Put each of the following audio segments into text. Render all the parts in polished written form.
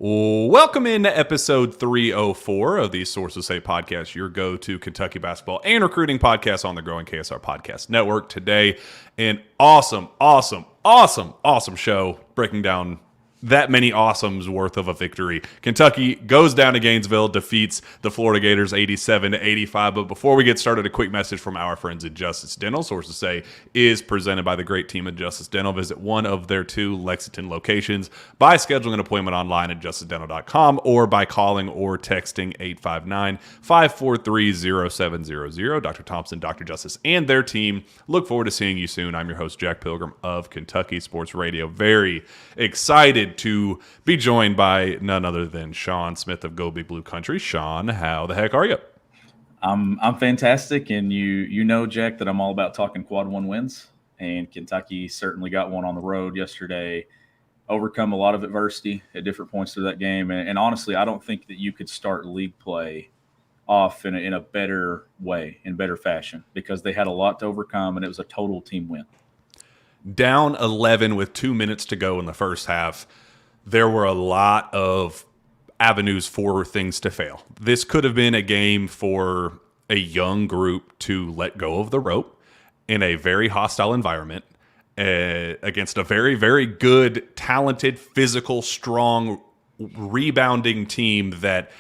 Welcome into episode 304 of the Sources Say podcast, your go-to Kentucky basketball and recruiting podcast on the growing KSR Podcast Network. Today, an awesome show breaking down that many awesomes worth of a victory. Kentucky goes down to Gainesville, defeats the Florida Gators 87-85. But before we get started, a quick message from our friends at Justice Dental. Sources Say is presented by the great team at Justice Dental. Visit one of their two Lexington locations by scheduling an appointment online at justicedental.com or by calling or texting 859-543-0700. Dr. Thompson, Dr. Justice, and their team look forward to seeing you soon. I'm your host, Jack Pilgrim of Kentucky Sports Radio. Very excited to be joined by none other than Sean Smith of Go Big Blue Country. Sean, how the heck are you? I'm fantastic, and you know, Jack, that I'm all about talking quad one wins, and Kentucky certainly got one on the road yesterday, overcome a lot of adversity at different points through that game, and honestly, I don't think that you could start league play off in a better way, in better fashion, because they had a lot to overcome, and it was a total team win. Down 11 with 2 minutes to go in the first half, there were a lot of avenues for things to fail. This could have been a game for a young group to let go of the rope in a very hostile environment against a very, very good, talented, physical, strong, rebounding team that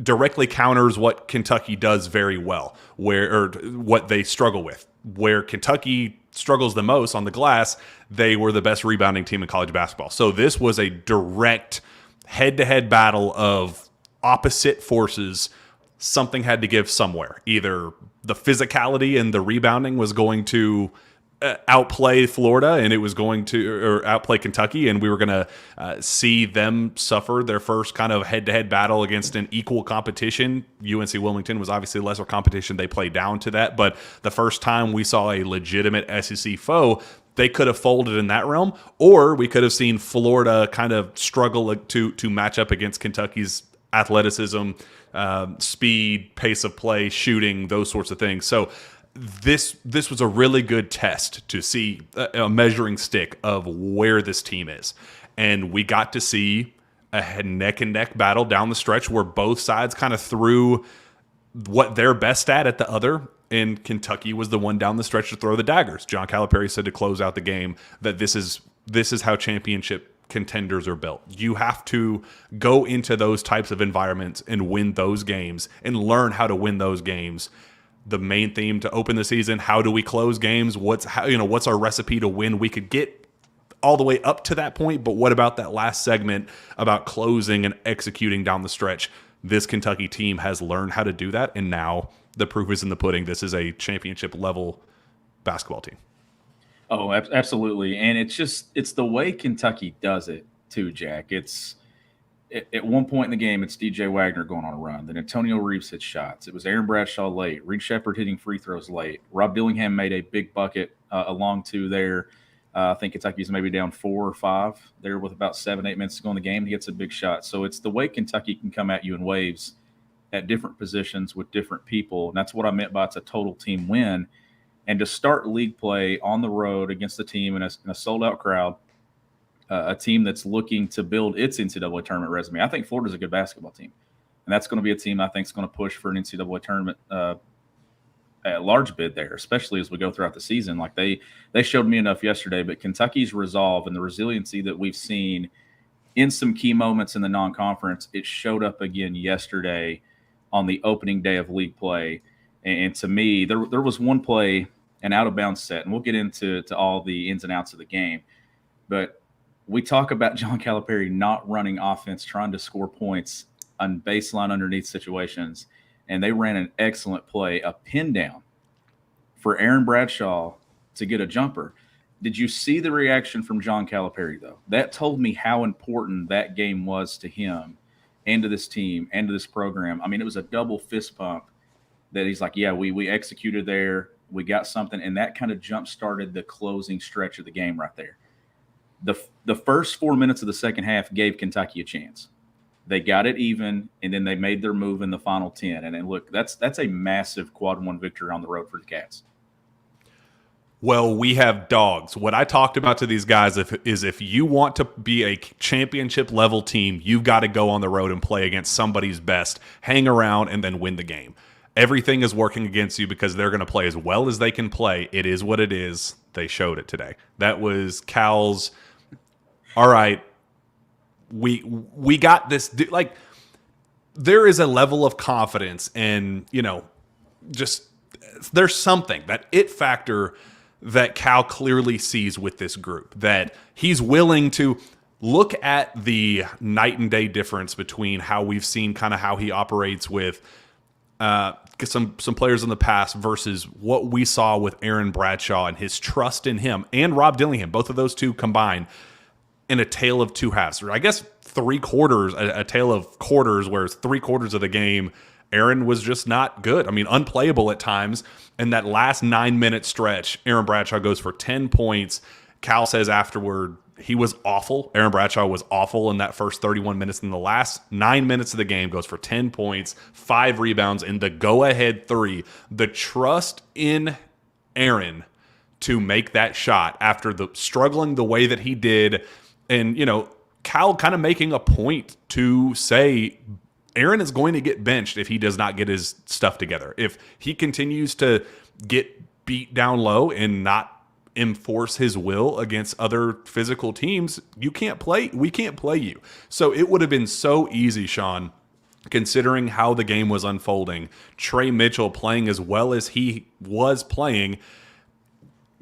directly counters what Kentucky does very well, or what they struggle with. Where Kentucky struggles the most on the glass, they were the best rebounding team in college basketball. So this was a direct head-to-head battle of opposite forces. Something had to give somewhere. Either the physicality and the rebounding was going to outplay Florida, and it was going to or outplay Kentucky, and we were going to see them suffer their first kind of head-to-head battle against an equal competition. UNC Wilmington was obviously lesser competition. They played down to that, but the first time we saw a legitimate SEC foe, they could have folded in that realm, or we could have seen Florida kind of struggle to match up against Kentucky's athleticism, speed, pace of play, shooting, those sorts of things. So this was a really good test to see a measuring stick of where this team is. And we got to see a neck-and-neck battle down the stretch where both sides kind of threw what they're best at the other, and Kentucky was the one down the stretch to throw the daggers. John Calipari said to close out the game that this is how championship contenders are built. You have to go into those types of environments and win those games and learn how to win those games. The main theme to open the season: how do we close games? What's our recipe to win? We could get all the way up to that point, but what about that last segment about closing and executing down the stretch? This Kentucky team has learned how to do that, and now the proof is in the pudding. This is a championship level basketball team. Oh, absolutely, and it's the way Kentucky does it too, Jack. It's at one point in the game, it's DJ Wagner going on a run. Then Antonio Reeves hits shots. It was Aaron Bradshaw late. Reed Shepherd hitting free throws late. Rob Dillingham made a big bucket along two there. I think Kentucky's maybe down 4 or 5 there with about 7-8 minutes to go in the game. He gets a big shot. So it's the way Kentucky can come at you in waves at different positions with different people. And that's what I meant by it's a total team win. And to start league play on the road against a team in a sold-out crowd, a team that's looking to build its NCAA tournament resume. I think Florida's a good basketball team, and that's going to be a team I think is going to push for an NCAA tournament at large bid there, especially as we go throughout the season. Like they showed me enough yesterday, but Kentucky's resolve and the resiliency that we've seen in some key moments in the non-conference, it showed up again yesterday on the opening day of league play. And to me, there was one play, an out-of-bounds set, and we'll get into all the ins and outs of the game, but we talk about John Calipari not running offense, trying to score points on baseline underneath situations, and they ran an excellent play, a pin down for Aaron Bradshaw to get a jumper. Did you see the reaction from John Calipari, though? That told me how important that game was to him and to this team and to this program. I mean, it was a double fist pump that he's like, yeah, we executed there. We got something, and that kind of jump-started the closing stretch of the game right there. The first 4 minutes of the second half gave Kentucky a chance. They got it even, and then they made their move in the final 10. And then, look, that's a massive quad one victory on the road for the Cats. Well, we have dogs. What I talked about to these guys is if you want to be a championship level team, you've got to go on the road and play against somebody's best, hang around, and then win the game. Everything is working against you because they're going to play as well as they can play. It is what it is. They showed it today. That was Cal's. All right, we got this. Like, there is a level of confidence and, just there's something, that it factor that Cal clearly sees with this group, that he's willing to look at the night and day difference between how we've seen kind of how he operates with some players in the past versus what we saw with Aaron Bradshaw and his trust in him and Rob Dillingham, both of those two combined in a tale of two halves. Or I guess three quarters, a tale of quarters, where it's 3/4 of the game Aaron was just not good. I mean, unplayable at times. And that last 9-minute stretch, Aaron Bradshaw goes for 10 points. Cal says afterward he was awful. Aaron Bradshaw was awful in that first 31 minutes. In the last 9 minutes of the game, goes for 10 points, 5 rebounds, and the go-ahead 3. The trust in Aaron to make that shot after the struggling the way that he did. And, Cal kind of making a point to say Aaron is going to get benched if he does not get his stuff together. If he continues to get beat down low and not enforce his will against other physical teams, we can't play you. So it would have been so easy, Sean, considering how the game was unfolding. Trey Mitchell playing as well as he was playing,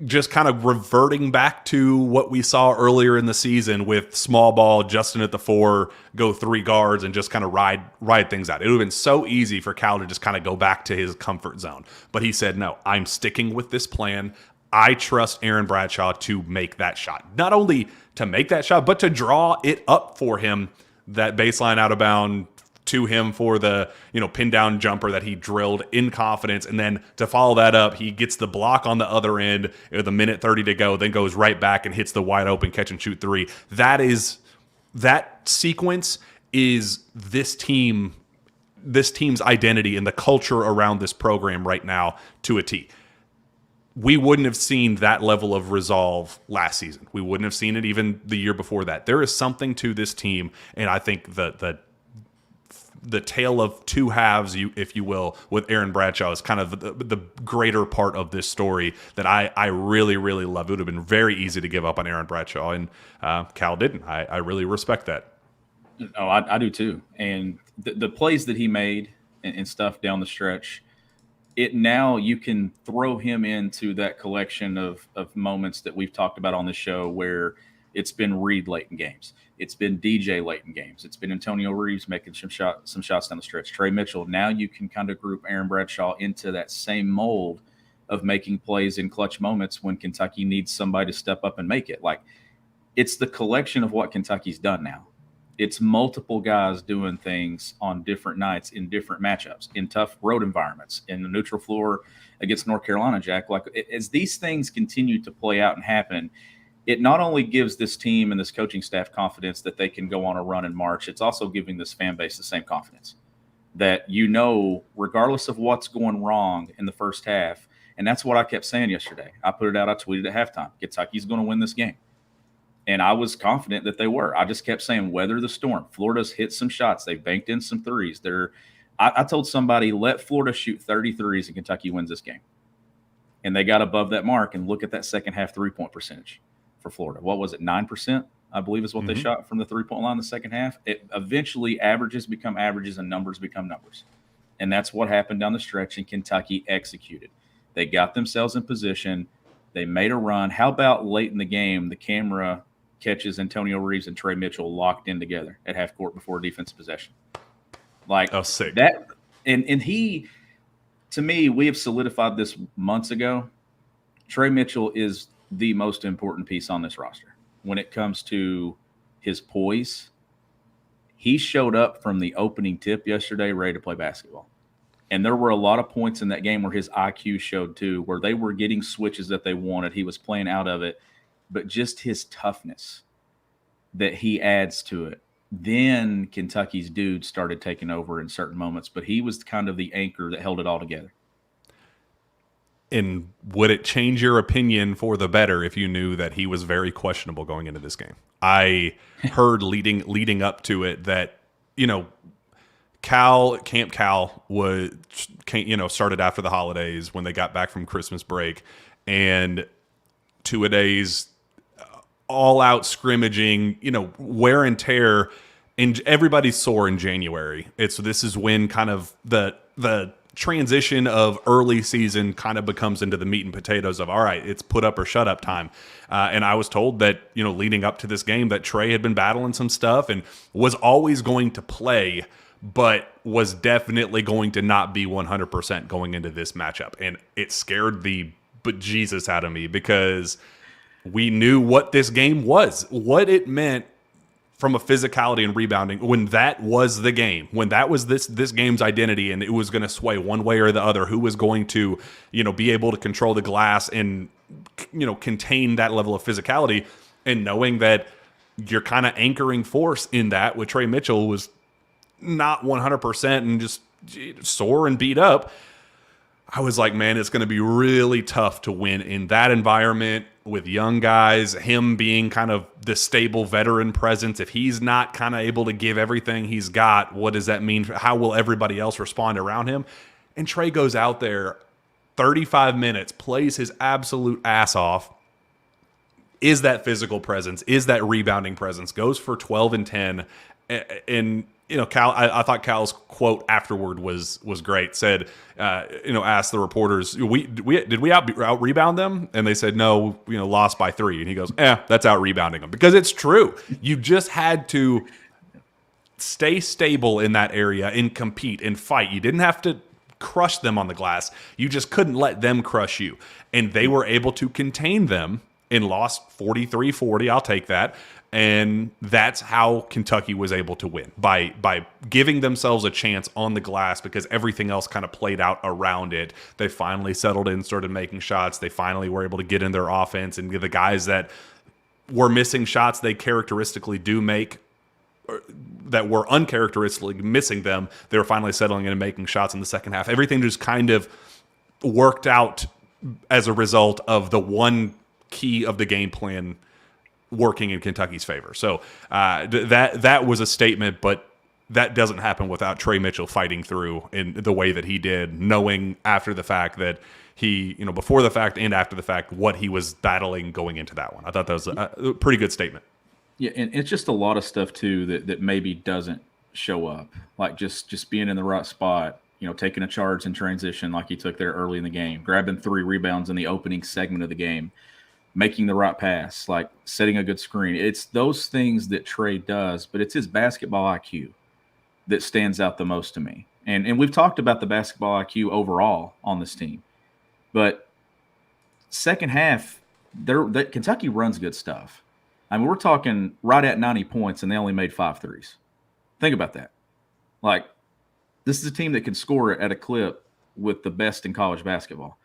just kind of reverting back to what we saw earlier in the season with small ball, Justin at the 4, go 3 guards, and just kind of ride things out. It would have been so easy for Cal to just kind of go back to his comfort zone. But he said, no, I'm sticking with this plan. I trust Aaron Bradshaw to make that shot. Not only to make that shot, but to draw it up for him, that baseline out of bound to him for the pin down jumper that he drilled in confidence, and then to follow that up, he gets the block on the other end with a minute 30 to go, then goes right back and hits the wide open catch and shoot 3. That sequence is this team's identity and the culture around this program right now to a T. We wouldn't have seen that level of resolve last season. We wouldn't have seen it even the year before that. There is something to this team, and I think the tale of two halves, if you will, with Aaron Bradshaw is kind of the greater part of this story that I really, really love. It would have been very easy to give up on Aaron Bradshaw, and Cal didn't. I really respect that. Oh, I do too. And the plays that he made and stuff down the stretch, now you can throw him into that collection of moments that we've talked about on the show where it's been Reed late in games. It's been DJ late in games. It's been Antonio Reeves making some shots down the stretch. Trey Mitchell. Now you can kind of group Aaron Bradshaw into that same mold of making plays in clutch moments when Kentucky needs somebody to step up and make it. Like, it's the collection of what Kentucky's done now. It's multiple guys doing things on different nights in different matchups, in tough road environments, in the neutral floor against North Carolina, Jack. Like, as these things continue to play out and happen, it not only gives this team and this coaching staff confidence that they can go on a run in March, it's also giving this fan base the same confidence that, regardless of what's going wrong in the first half, and that's what I kept saying yesterday. I put it out, I tweeted at halftime, Kentucky's going to win this game. And I was confident that they were. I just kept saying, weather the storm. Florida's hit some shots. They've banked in some threes. I told somebody, let Florida shoot 30 threes and Kentucky wins this game. And they got above that mark, and look at that second half 3-point percentage for Florida. What was it, 9%? I believe is what they shot from the 3-point line in the second half. It eventually, averages become averages and numbers become numbers. And that's what happened down the stretch, and Kentucky executed. They got themselves in position. They made a run. How about late in the game, the camera catches Antonio Reeves and Trey Mitchell locked in together at half court before defensive possession? Like, oh, sick. That, and he, to me, we have solidified this months ago. Trey Mitchell is the most important piece on this roster when it comes to his poise. He showed up from the opening tip yesterday ready to play basketball. And there were a lot of points in that game where his IQ showed too, where they were getting switches that they wanted. He was playing out of it, but just his toughness that he adds to it. Then Kentucky's dude started taking over in certain moments, but he was kind of the anchor that held it all together. And would it change your opinion for the better if you knew that he was very questionable going into this game? I heard leading up to it that, Camp Cal started after the holidays when they got back from Christmas break, and two-a-days all out scrimmaging, wear and tear, and everybody's sore in January. This is when kind of the transition of early season kind of becomes into the meat and potatoes of, all right, it's put up or shut up time. And I was told that, leading up to this game that Trey had been battling some stuff and was always going to play, but was definitely going to not be 100% going into this matchup. And it scared the bejesus out of me because we knew what this game was, what it meant from a physicality and rebounding, when that was the game, when that was this game's identity, and it was going to sway one way or the other, who was going to, be able to control the glass and, contain that level of physicality, and knowing that your kind of anchoring force in that with Trey Mitchell was not 100% and just sore and beat up. I was like, man, it's going to be really tough to win in that environment with young guys, him being kind of the stable veteran presence. If he's not kind of able to give everything he's got, what does that mean? How will everybody else respond around him? And Trey goes out there 35 minutes, plays his absolute ass off, is that physical presence, is that rebounding presence, goes for 12 and 10. And Cal, I thought Cal's quote afterward was great. Said, asked the reporters, did we out rebound them? And they said, no, lost by 3. And he goes, that's out rebounding them, because it's true. You just had to stay stable in that area and compete and fight. You didn't have to crush them on the glass. You just couldn't let them crush you. And they were able to contain them and lost 43-40. I'll take that. And that's how Kentucky was able to win, by giving themselves a chance on the glass, because everything else kind of played out around it. They finally settled in, started making shots. They finally were able to get in their offense, and the guys that were missing shots they characteristically do make, that were uncharacteristically missing them, they were finally settling in and making shots in the second half. Everything just kind of worked out as a result of the one key of the game plan working in Kentucky's favor. So that was a statement, but that doesn't happen without Trey Mitchell fighting through in the way that he did, knowing after the fact that he, before the fact and after the fact, what he was battling going into that one. I thought that was a pretty good statement. Yeah, and it's just a lot of stuff too that maybe doesn't show up, like just being in the right spot, taking a charge in transition like he took there early in the game, grabbing 3 rebounds in the opening segment of the game, making the right pass, like setting a good screen. It's those things that Trey does, but it's his basketball IQ that stands out the most to me. And we've talked about the basketball IQ overall on this team, but second half, Kentucky runs good stuff. I mean, we're talking right at 90 points, and they only made 5 threes. Think about that. Like, this is a team that can score at a clip with the best in college basketball.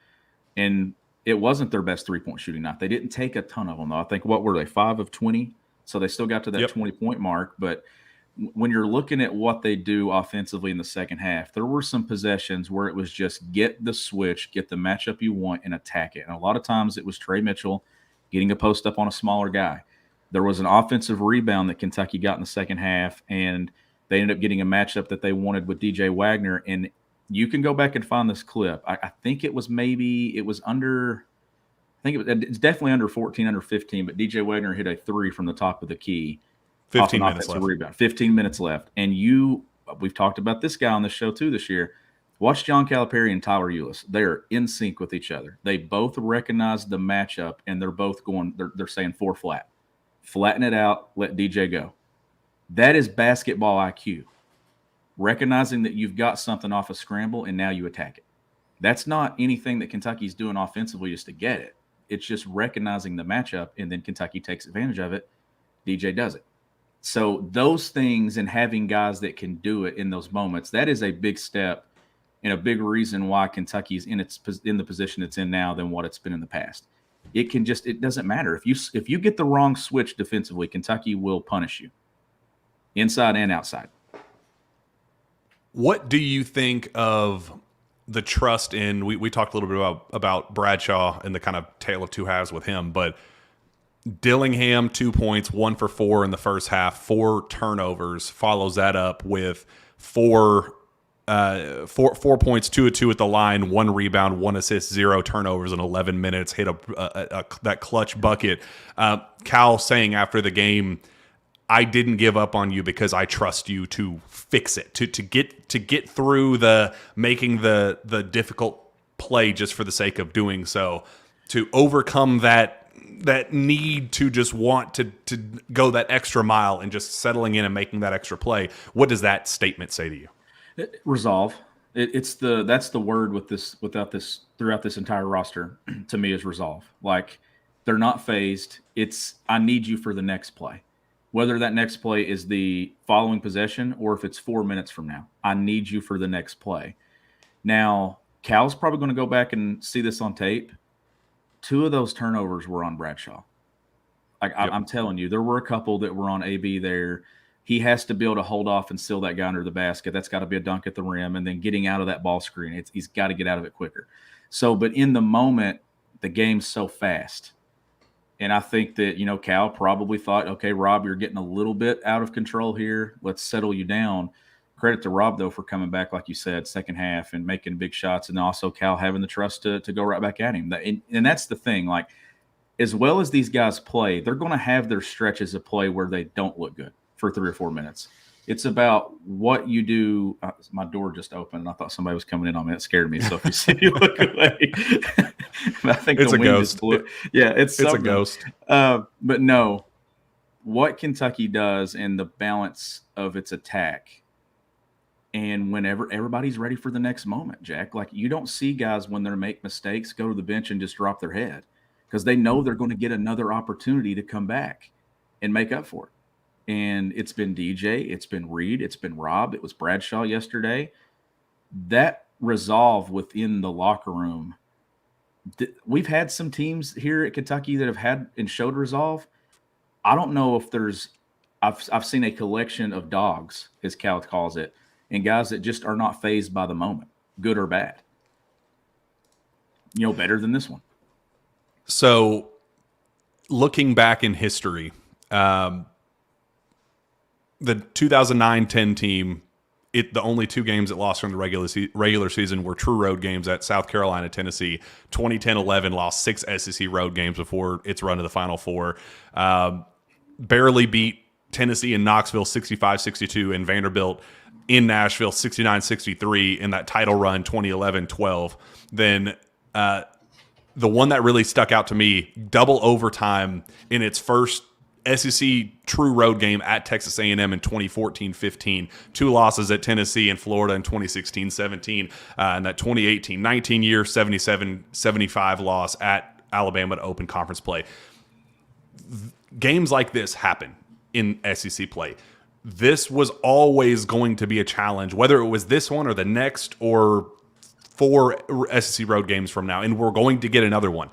And it wasn't their best three-point shooting night. They didn't take a ton of them, though. I think, what were they, 5 of 20? So they still got to that 20-point mark. But when you're looking at what they do offensively in the second half, there were some possessions where it was just get the switch, get the matchup you want, and attack it. And a lot of times it was Trey Mitchell getting a post up on a smaller guy. There was an offensive rebound that Kentucky got in the second half, and they ended up getting a matchup that they wanted with DJ Wagner. And you can go back and find this clip. I think it was under – it's definitely under 14, under 15, but DJ Wagner hit a 3 from the top of the key. 15 minutes left. Rebound. 15 minutes left. And we've talked about this guy on the show too this year. Watch John Calipari and Tyler Ulis. They're in sync with each other. They both recognize the matchup, and they're both going – they're saying 4 flat. Flatten it out, let DJ go. That is basketball IQ. Recognizing that you've got something off a scramble and now you attack it. That's not anything that Kentucky's doing offensively just to get it. It's just recognizing the matchup, and then Kentucky takes advantage of it. DJ does it. So those things, and having guys that can do it in those moments, that is a big step and a big reason why Kentucky's in the position it's in now than what it's been in the past. It doesn't matter. If you get the wrong switch defensively, Kentucky will punish you inside and outside. What do you think of the trust in, we talked a little bit about Bradshaw and the kind of tale of two halves with him, but Dillingham, 2 points, 1 for 4 in the first half, 4 turnovers, follows that up with 4 points, 2 of 2 at the line, 1 rebound, 1 assist, 0 turnovers in 11 minutes, hit that clutch bucket. Cal saying after the game, I didn't give up on you because I trust you to fix it, to get through the making the difficult play just for the sake of doing so, to overcome that need to just want to go that extra mile and just settling in and making that extra play. What does that statement say to you? Resolve. That's the word throughout this entire roster to me is resolve. Like, they're not phased. It's, I need you for the next play. Whether that next play is the following possession or if it's 4 minutes from now, I need you for the next play. Now, Cal's probably going to go back and see this on tape. 2 of those turnovers were on Bradshaw. Like, yep. I'm telling you, there were a couple that were on AB there. He has to be able to hold off and seal that guy under the basket. That's got to be a dunk at the rim. And then getting out of that ball screen, he's got to get out of it quicker. So, but in the moment, the game's so fast. And I think that, Cal probably thought, okay, Rob, you're getting a little bit out of control here. Let's settle you down. Credit to Rob, though, for coming back, like you said, second half and making big shots. And also Cal having the trust to go right back at him. And that's the thing. Like, as well as these guys play, they're going to have their stretches of play where they don't look good for 3 or 4 minutes. It's about what you do. My door just opened, and I thought somebody was coming in on me. It scared me. So if you see me look away, I think it's the a wind ghost. just blew. Yeah, it's a ghost. But no, what Kentucky does in the balance of its attack, and whenever everybody's ready for the next moment, Jack, like, you don't see guys when they make mistakes go to the bench and just drop their head because they know they're going to get another opportunity to come back and make up for it. And it's been DJ, it's been Reed, it's been Rob, it was Bradshaw yesterday. That resolve within the locker room. We've had some teams here at Kentucky that have had and showed resolve. I don't know if I've seen a collection of dogs, as Cal calls it, and guys that just are not fazed by the moment, good or bad. Better than this one. So, looking back in history, the 2009-10 team, the only 2 games it lost from the regular season were true road games at South Carolina, Tennessee. 2010-11 lost 6 SEC road games before its run to the Final Four. Barely beat Tennessee and Knoxville 65-62 and Vanderbilt in Nashville 69-63 in that title run 2011-12. Then the one that really stuck out to me, double overtime in its first SEC true road game at Texas A&M in 2014-15, 2 losses at Tennessee and Florida in 2016-17, and that 2018 19-year 77-75 loss at Alabama to open conference play. Games like this happen in SEC play. This was always going to be a challenge, whether it was this one or the next or 4 SEC road games from now, and we're going to get another one.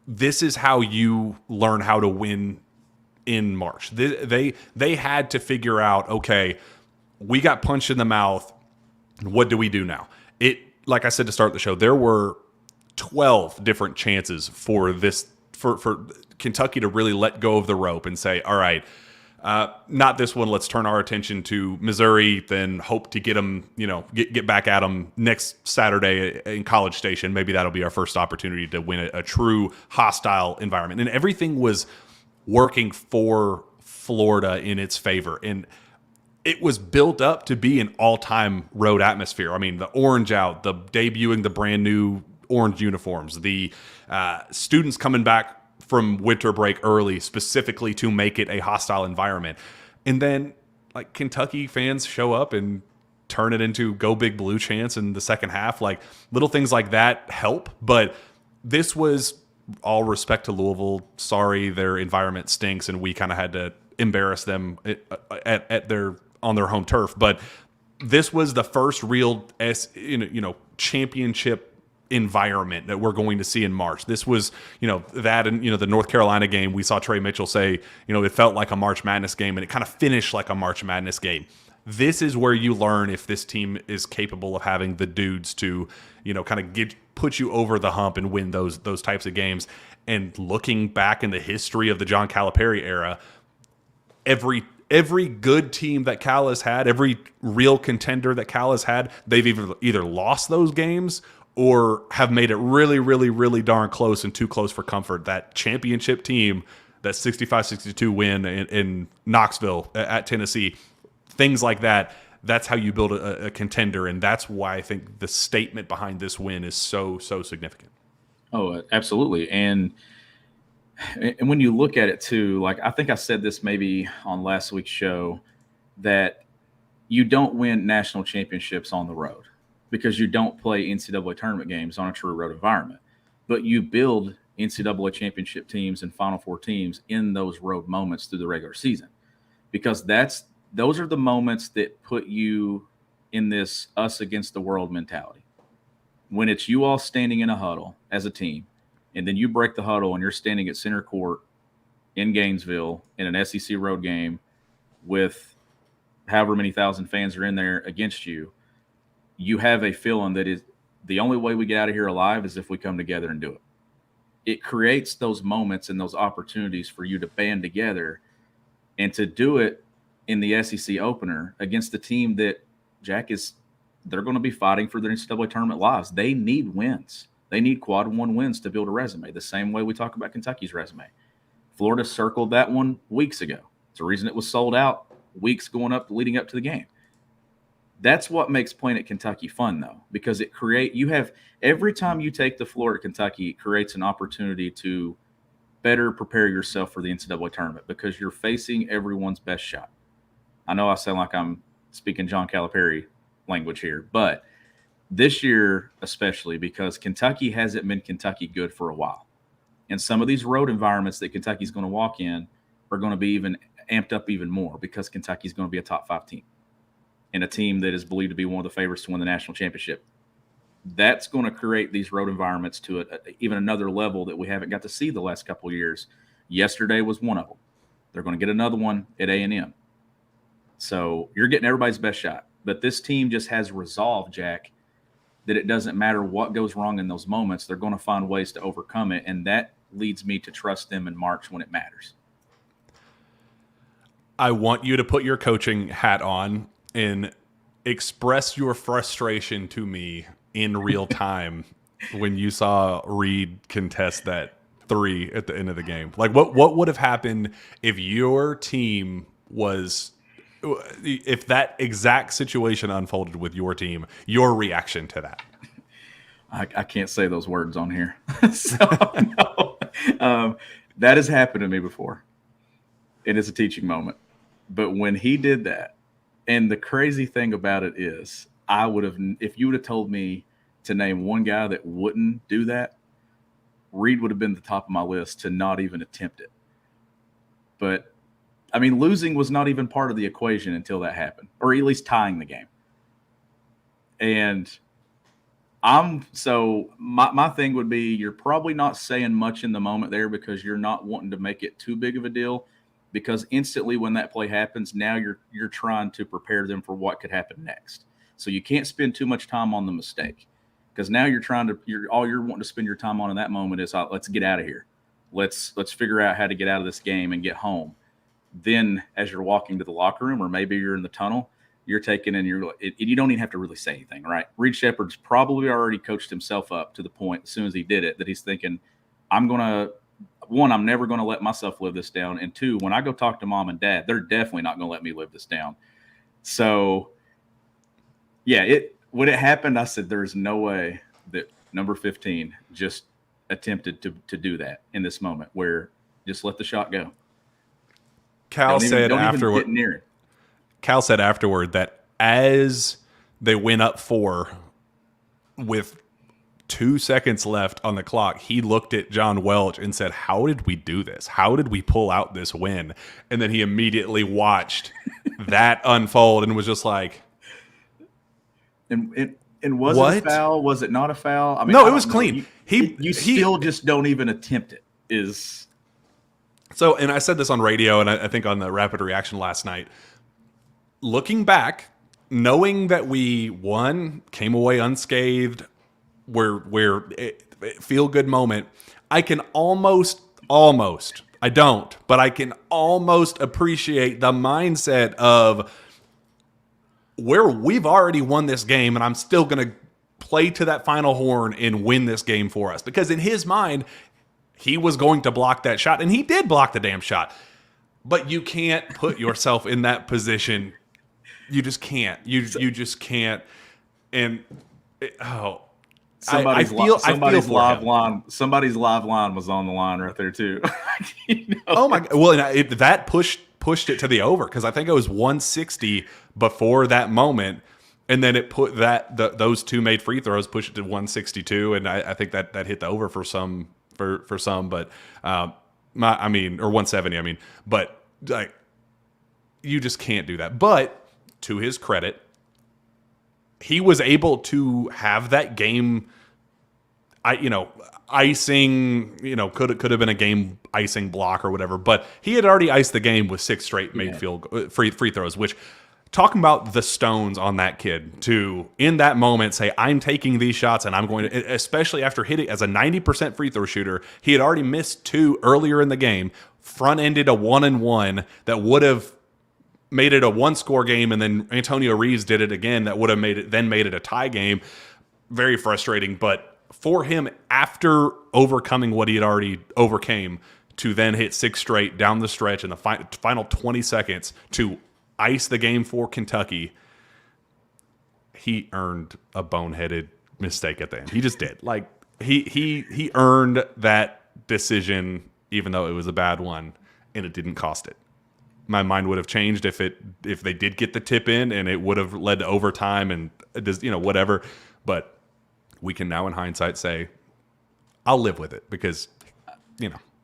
This is how you learn how to win in March. They had to figure out, okay, we got punched in the mouth. What do we do now? Like I said to start the show, there were 12 different chances for Kentucky to really let go of the rope and say, all right, not this one. Let's turn our attention to Missouri, then hope to get them, get back at them next Saturday in College Station. Maybe that'll be our first opportunity to win a true hostile environment. And everything was working for Florida in its favor. And it was built up to be an all-time road atmosphere. I mean, the orange out, the debuting the brand new orange uniforms, the students coming back from winter break early specifically to make it a hostile environment. And then, like, Kentucky fans show up and turn it into go big blue chants in the second half. Like, little things like that help. But this was, all respect to Louisville, sorry, their environment stinks and we kind of had to embarrass them on their home turf. But this was the first real championship environment that we're going to see in March. This was, that and, the North Carolina game, we saw Trey Mitchell say, it felt like a March Madness game, and it kind of finished like a March Madness game. this is where you learn if this team is capable of having the dudes to, kind of put you over the hump and win those types of games. And looking back in the history of the John Calipari era, every good team that Cal has had, every real contender that Cal has had, they've either lost those games or have made it really, really, really darn close and too close for comfort. That championship team, that 65-62 win in Knoxville at Tennessee, things like that, that's how you build a contender, and that's why I think the statement behind this win is so significant. Oh, absolutely. And when you look at it too, like I think I said this maybe on last week's show, that you don't win national championships on the road because you don't play NCAA tournament games on a true road environment. But you build NCAA championship teams and Final Four teams in those road moments through the regular season, because those are the moments that put you in this us against the world mentality. When it's you all standing in a huddle as a team, and then you break the huddle and you're standing at center court in Gainesville in an SEC road game with however many thousand fans are in there against you, you have a feeling that is the only way we get out of here alive is if we come together and do it. It creates those moments and those opportunities for you to band together and to do it in the SEC opener against the team that, Jack, they're going to be fighting for their NCAA tournament lives. They need wins. They need quad one wins to build a resume, the same way we talk about Kentucky's resume. Florida circled that one weeks ago. It's the reason it was sold out weeks leading up to the game. That's what makes playing at Kentucky fun, though, because every time you take the floor at Kentucky, it creates an opportunity to better prepare yourself for the NCAA tournament because you're facing everyone's best shot. I know I sound like I'm speaking John Calipari language here, but this year especially, because Kentucky hasn't been Kentucky good for a while. And some of these road environments that Kentucky's going to walk in are going to be even amped up even more because Kentucky's going to be a top 5 team and a team that is believed to be one of the favorites to win the national championship. That's going to create these road environments to even another level that we haven't got to see the last couple of years. Yesterday was one of them. They're going to get another one at A&M. So you're getting everybody's best shot. But this team just has resolve, Jack, that it doesn't matter what goes wrong in those moments. They're going to find ways to overcome it, and that leads me to trust them in March when it matters. I want you to put your coaching hat on and express your frustration to me in real time when you saw Reed contest that 3 at the end of the game. Like, what would have happened if your team if that exact situation unfolded with your team, your reaction to that? I can't say those words on here. No. That has happened to me before. And it's a teaching moment. But when he did that, and the crazy thing about it is, if you would have told me to name one guy that wouldn't do that, Reed would have been at the top of my list to not even attempt it. But I mean, losing was not even part of the equation until that happened, or at least tying the game. And my thing would be, you're probably not saying much in the moment there because you're not wanting to make it too big of a deal, because instantly when that play happens, now you're trying to prepare them for what could happen next. So you can't spend too much time on the mistake, because now all you're wanting to spend your time on in that moment is, let's get out of here. Let's figure out how to get out of this game and get home. Then as you're walking to the locker room, or maybe you're in the tunnel, you're taking and you don't even have to really say anything, right? Reed Shepherd's probably already coached himself up to the point as soon as he did it that he's thinking, I'm never going to let myself live this down. And 2, when I go talk to mom and dad, they're definitely not going to let me live this down. So yeah, when it happened, I said, there's no way that number 15 just attempted to do that in this moment, where just let the shot go. Cal said afterward that as they went up 4 with 2 seconds left on the clock, he looked at John Welch and said, how did we do this? How did we pull out this win? And then he immediately watched that unfold and was just like, and was it a foul? Was it not a foul? I mean, no, it was clean. You still just don't even attempt it. So, and I said this on radio, and I think on the Rapid Reaction last night, looking back, knowing that we won, came away unscathed, feel good moment, I can almost, I don't, but I can almost appreciate the mindset of where we've already won this game and I'm still going to play to that final horn and win this game for us. Because in his mind, he was going to block that shot, and he did block the damn shot. But you can't put yourself in that position. You just can't. You just can't. And Somebody's live him. line. Somebody's live line was on the line right there too. Oh my! Well, that pushed it to the over because I think it was 160 before that moment, and then it put those two made free throws pushed it to 162, and I think that hit the over for some but or 170. I mean, but like you just can't do that. But to his credit, he was able to have that game. Icing, could have been a game icing block or whatever, but he had already iced the game with 6 straight made free throws, which talking about the stones on that kid to in that moment say, I'm taking these shots and I'm going to, especially after hitting as a 90% free throw shooter, he had already missed 2 earlier in the game, front ended a 1-and-1 that would have made it a 1-score game. And then Antonio Reeves did it again. That would have made it a tie game. Very frustrating, but for him, after overcoming what he had already overcame, to then hit 6 straight down the stretch in the final 20 seconds to ice the game for Kentucky, he earned a boneheaded mistake at the end. He just did. Like he earned that decision, even though it was a bad one, and it didn't cost it. My mind would have changed if they did get the tip in, and it would have led to overtime and whatever. But we can now, in hindsight, say, I'll live with it because,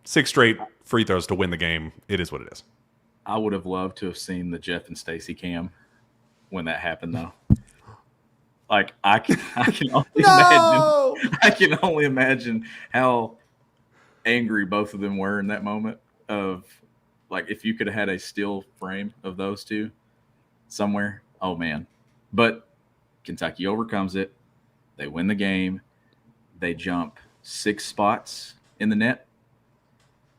6 straight free throws to win the game. It is what it is. I would have loved to have seen the Jeff and Stacy cam when that happened, though. Like I can only imagine. I can only imagine how angry both of them were in that moment. Of like, if you could have had a still frame of those two somewhere. Oh man! But Kentucky overcomes it. They win the game. They jump 6 spots in the net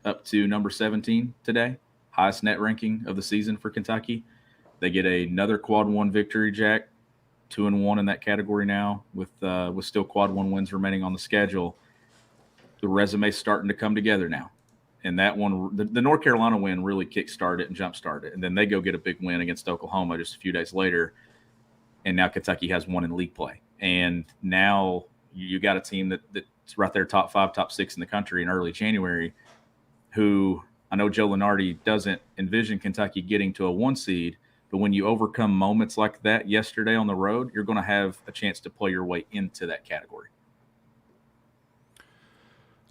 up to number 17 today. Highest net ranking of the season for Kentucky. They get another quad 1 victory, Jack. 2-1 in that category now with still quad 1 wins remaining on the schedule. The resume's starting to come together now. And that one, the North Carolina win really kick-started it and jump-started it. And then they go get a big win against Oklahoma just a few days later. And now Kentucky has one in league play. And now you got a team that's right there top 5, top 6 in the country in early January, who I know Joe Lunardi doesn't envision Kentucky getting to a 1 seed, but when you overcome moments like that yesterday on the road, you're going to have a chance to play your way into that category.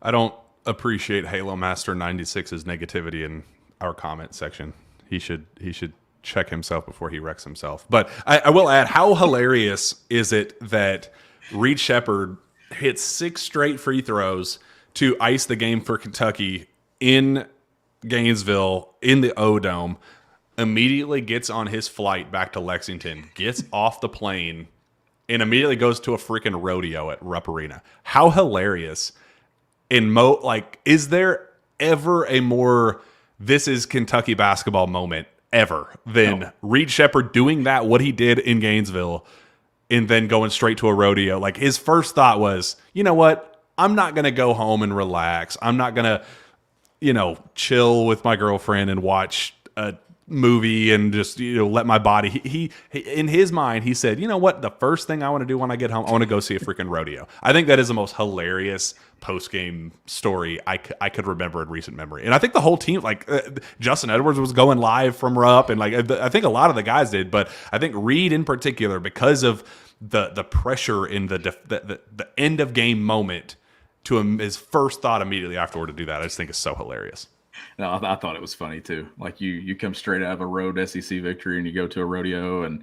I don't appreciate Halo Master 96's negativity in our comment section. He should check himself before he wrecks himself. But I will add, how hilarious is it that Reed Sheppard hits 6 straight free throws to ice the game for Kentucky in Gainesville in the O-Dome, immediately gets on his flight back to Lexington, gets off the plane, and immediately goes to a freaking rodeo at Rupp Arena. How hilarious. Is there ever a more this is Kentucky basketball moment ever than Reed Sheppard doing that, what he did in Gainesville, and then going straight to a rodeo? Like, his first thought was, you know what? I'm not going to go home and relax. I'm not going to, chill with my girlfriend and watch a movie and just, let my body. He in his mind, he said, you know what? The first thing I want to do when I get home, I want to go see a freaking rodeo. I think that is the most hilarious post-game story I could remember in recent memory. And I think the whole team, Justin Edwards was going live from Rupp, and I think a lot of the guys did, but I think Reed in particular, because of the pressure in the end of game moment, to him, his first thought immediately afterward to do that, I just think is so hilarious. No, I thought it was funny too. Like you come straight out of a road SEC victory and you go to a rodeo, and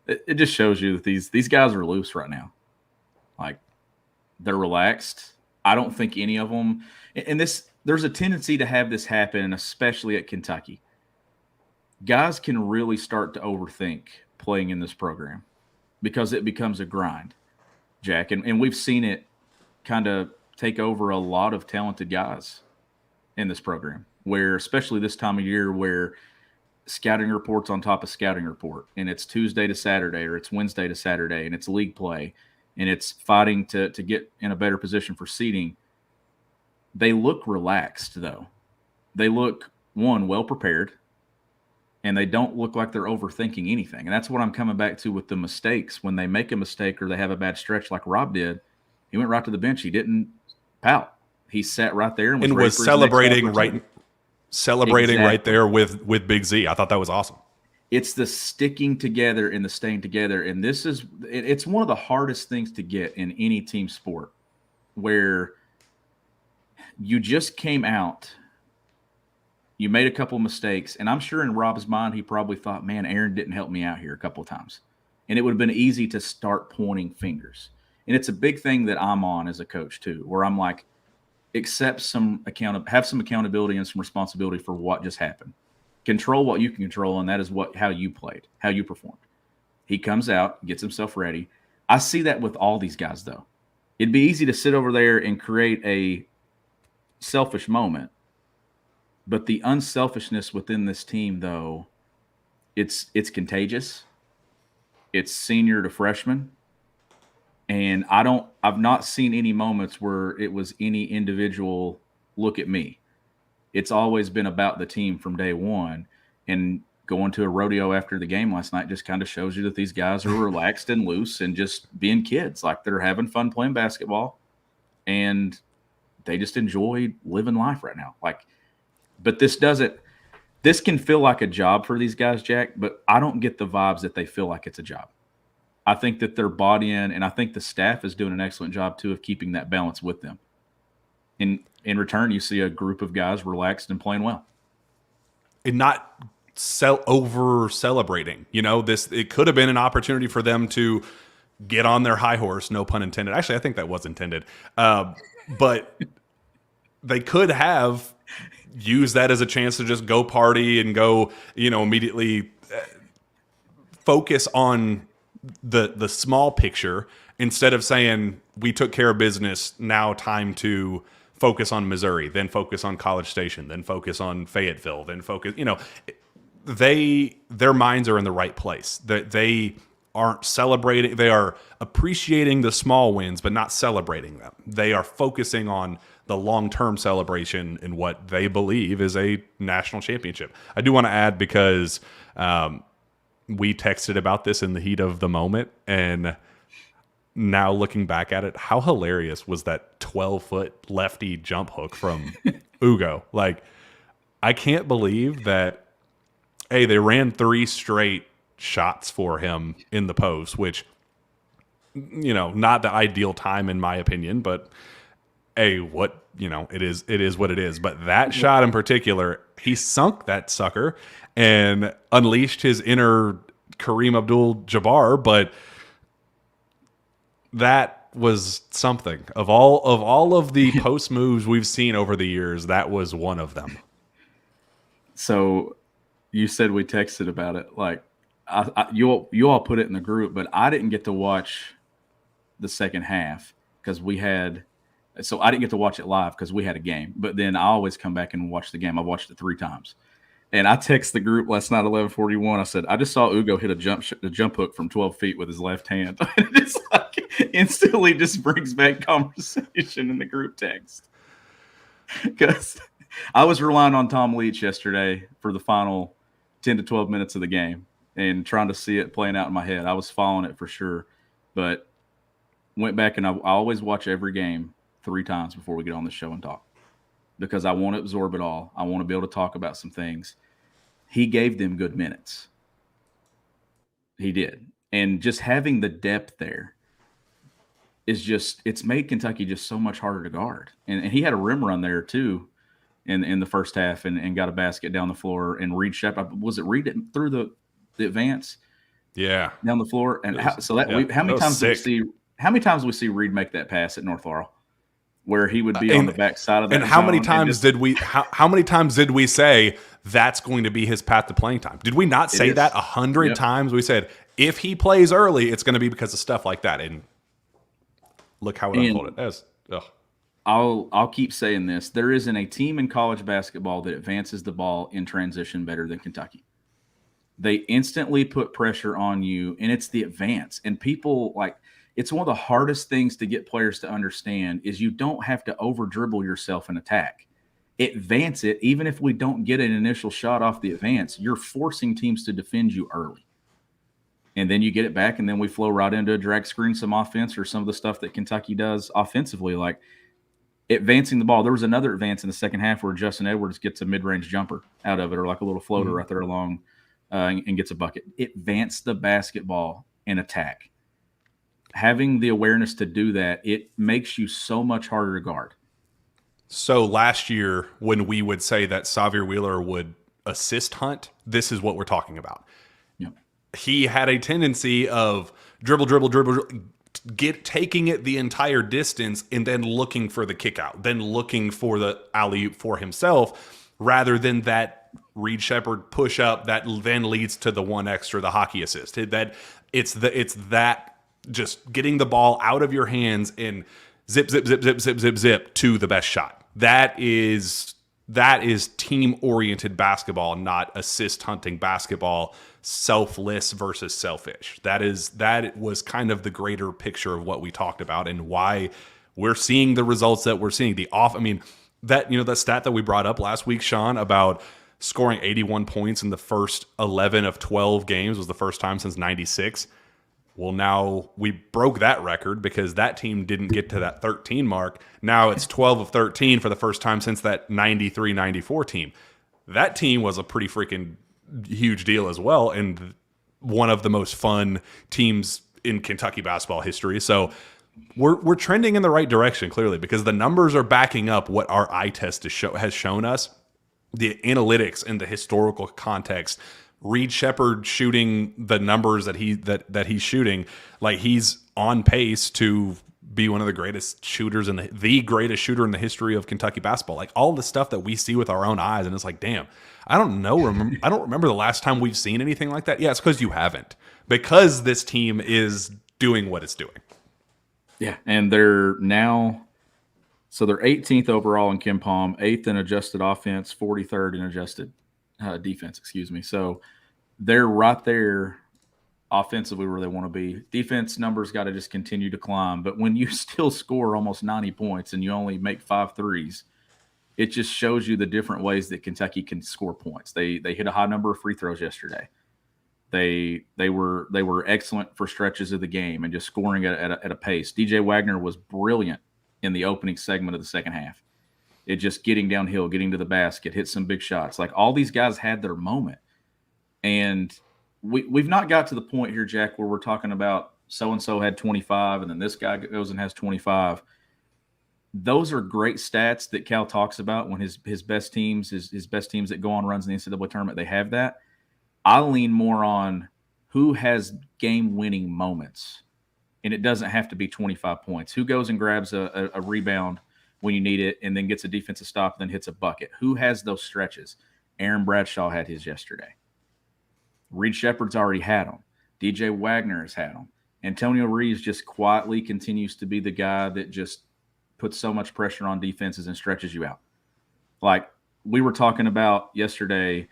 it just shows you that these guys are loose right now. Like, they're relaxed. I don't think any of them, and there's a tendency to have this happen, especially at Kentucky. guys can really start to overthink playing in this program because it becomes a grind, Jack. And we've seen it kind of take over a lot of talented guys in this program, where especially this time of year where scouting reports on top of scouting report, and it's Tuesday to Saturday or it's Wednesday to Saturday, and it's league play, and it's fighting to get in a better position for seeding. They look relaxed, though. They look, one, well prepared, and they don't look like they're overthinking anything. And that's what I'm coming back to with the mistakes. When they make a mistake or they have a bad stretch like Rob did, he went right to the bench. He didn't pout. He sat right there and was celebrating exactly. right there with Big Z. I thought that was awesome. It's the sticking together and the staying together. And it's one of the hardest things to get in any team sport, where you just came out, you made a couple mistakes, and I'm sure in Rob's mind he probably thought, man, Aaron didn't help me out here a couple of times. And it would have been easy to start pointing fingers. And it's a big thing that I'm on as a coach too, where I'm like, have some accountability and some responsibility for what just happened. Control what you can control, and that is how you played, how you performed. He comes out, gets himself ready. I see that with all these guys, though. It'd be easy to sit over there and create a selfish moment, but the unselfishness within this team, though, it's contagious. It's senior to freshman. And I've not seen any moments where it was any individual look at me. It's always been about the team from day one. And going to a rodeo after the game last night just kind of shows you that these guys are relaxed and loose and just being kids. Like, they're having fun playing basketball, and they just enjoy living life right now. But this can feel like a job for these guys, Jack, but I don't get the vibes that they feel like it's a job. I think that they're bought in, and I think the staff is doing an excellent job too of keeping that balance with them. In return, you see a group of guys relaxed and playing well, and not over celebrating. It could have been an opportunity for them to get on their high horse, no pun intended. Actually, I think that was intended, but they could have used that as a chance to just go party and go, immediately focus on the small picture instead of saying, we took care of business, now time to focus on Missouri, then focus on College Station, then focus on Fayetteville, then focus, their minds are in the right place. They aren't celebrating. They are appreciating the small wins, but not celebrating them. They are focusing on the long-term celebration in what they believe is a national championship. I do want to add, because we texted about this in the heat of the moment, and now looking back at it, how hilarious was that 12-foot lefty jump hook from Ugo? I can't believe that, they ran 3 straight shots for him in the post, which, not the ideal time in my opinion, but it is what it is. But that shot in particular, he sunk that sucker and unleashed his inner Kareem Abdul-Jabbar, but that was something. Of all of the post moves we've seen over the years, that was one of them. So you said we texted about it. You all put it in the group, but I didn't get to watch the second half because I didn't get to watch it live because we had a game. But then I always come back and watch the game. I watched it 3 times. And I text the group last night, 11:41. I said, I just saw Ugo hit a jump hook from 12 feet with his left hand. It just instantly just brings back conversation in the group text. Because I was relying on Tom Leach yesterday for the final 10 to 12 minutes of the game and trying to see it playing out in my head. I was following it for sure, but went back and I always watch every game 3 times before we get on the show and talk, because I want to absorb it all. I want to be able to talk about some things. He gave them good minutes. He did. And just having the depth there it's made Kentucky just so much harder to guard. And he had a rim run there too in the first half and got a basket down the floor, and Reed Shepard, was it Reed through the advance? Yeah. Down the floor. And how many times do we see Reed make that pass at North Laurel, where he would be on the back side of that? And how many times did we say that's going to be his path to playing time. Did we not say that 100 times? We said, if he plays early, it's going to be because of stuff like that. And look how it unfolded. I'll keep saying this. There isn't a team in college basketball that advances the ball in transition better than Kentucky. They instantly put pressure on you, and it's the advance. And people, like, it's one of the hardest things to get players to understand is you don't have to over-dribble yourself in attack. Advance it, even if we don't get an initial shot off the advance, you're forcing teams to defend you early. And then you get it back, and then we flow right into a drag screen, some offense, or some of the stuff that Kentucky does offensively, like advancing the ball. There was another advance in the second half where Justin Edwards gets a mid-range jumper out of it, or like a little floater right there along and gets a bucket. Advance the basketball and attack. Having the awareness to do that, it makes you so much harder to guard. So last year, when we would say that Xavier Wheeler would assist hunt, this is what we're talking about. Yep. He had a tendency of dribble, taking it the entire distance and then looking for the kick out, then looking for the alley-oop for himself, rather than that Reed Sheppard push up that then leads to the one extra, the hockey assist. That it's that just getting the ball out of your hands and zip to the best shot. That is team-oriented basketball, not assist hunting basketball, selfless versus selfish. That was kind of the greater picture of what we talked about and why we're seeing the results that we're seeing. That stat that we brought up last week, Sean, about scoring 81 points in the first 11 of 12 games was the first time since 96. Well, now we broke that record because that team didn't get to that 13 mark. Now it's 12 of 13 for the first time since that 93-94 team. That team was a pretty freaking huge deal as well, and one of the most fun teams in Kentucky basketball history. So we're trending in the right direction, clearly, because the numbers are backing up what our eye test has shown us. The analytics and the historical context, Reed Sheppard shooting the numbers that he's shooting, like he's on pace to be one of the greatest shooters in the greatest shooter in the history of Kentucky basketball. Like all the stuff that we see with our own eyes, and it's like, damn, I don't remember the last time we've seen anything like that. Yeah, it's because you haven't, because this team is doing what it's doing. Yeah, and they're 18th overall in KenPom, 8th in adjusted offense, 43rd in adjusted defense, So they're right there offensively where they want to be. Defense numbers got to just continue to climb. But when you still score almost 90 points and you only make 5 threes, it just shows you the different ways that Kentucky can score points. They hit a high number of free throws yesterday. They were excellent for stretches of the game and just scoring at a pace. DJ Wagner was brilliant in the opening segment of the second half. It just getting downhill, getting to the basket, hit some big shots. Like all these guys had their moment. And we've not got to the point here, Jack, where we're talking about so-and-so had 25 and then this guy goes and has 25. Those are great stats that Cal talks about when his best teams, his best teams that go on runs in the NCAA tournament, they have that. I lean more on who has game-winning moments. And it doesn't have to be 25 points. Who goes and grabs a rebound when you need it and then gets a defensive stop and then hits a bucket? Who has those stretches? Aaron Bradshaw had his yesterday. Reed Sheppard's already had them. DJ Wagner has had them. Antonio Reeves just quietly continues to be the guy that just puts so much pressure on defenses and stretches you out. Like we were talking about yesterday,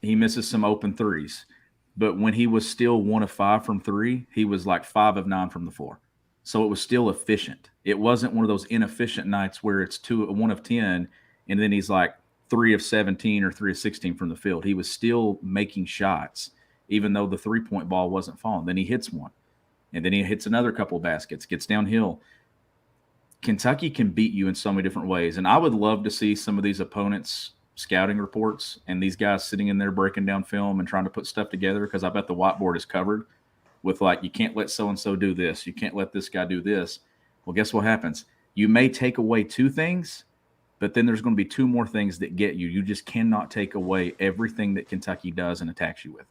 he misses some open threes. But when he was still 1 of 5 from 3, he was like 5 of 9 from the floor. So it was still efficient. It wasn't one of those inefficient nights where it's 1 of 10, and then he's like 3 of 17 or 3 of 16 from the field. He was still making shots, even though the three-point ball wasn't falling. Then he hits one, and then he hits another couple of baskets, gets downhill. Kentucky can beat you in so many different ways, and I would love to see some of these opponents' scouting reports and these guys sitting in there breaking down film and trying to put stuff together, because I bet the whiteboard is covered with like, you can't let so-and-so do this. You can't let this guy do this. Well, guess what happens? You may take away 2 things, but then there's going to be 2 more things that get you. You just cannot take away everything that Kentucky does and attacks you with.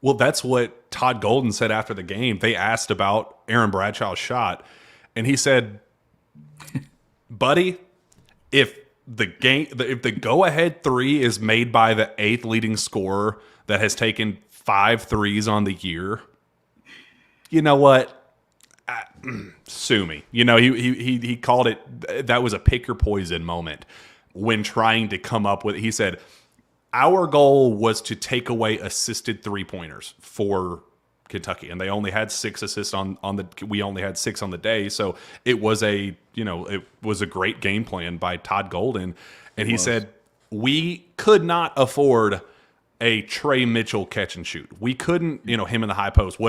Well, that's what Todd Golden said after the game. They asked about Aaron Bradshaw's shot, and he said, buddy, if if the go-ahead three is made by the 8th leading scorer that has taken 5 threes on the year, you know what? Sue me. He called it, that was a pick your poison moment when trying to come up with it. He said, our goal was to take away assisted 3-pointers for Kentucky, and they only had 6 assists we only had 6 on the day. So it was a great game plan by Todd Golden. And he said, we could not afford a Trey Mitchell catch and shoot. We couldn't, him in the high post.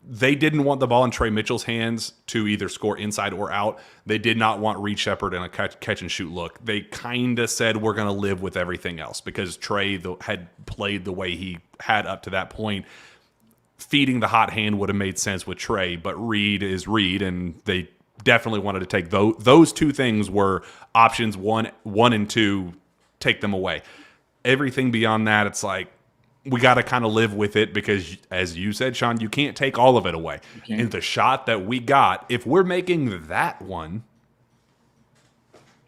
They didn't want the ball in Trey Mitchell's hands to either score inside or out. They did not want Reed Shepherd in a catch and shoot look. They kind of said, we're going to live with everything else because Trey had played the way he had up to that point. Feeding the hot hand would have made sense with Trey, but Reed is Reed, and they definitely wanted to take those 2 things were options 1 and 2, take them away. Everything beyond that, it's like, we got to kind of live with it because, as you said, Sean, you can't take all of it away. And the shot that we got, if we're making that one,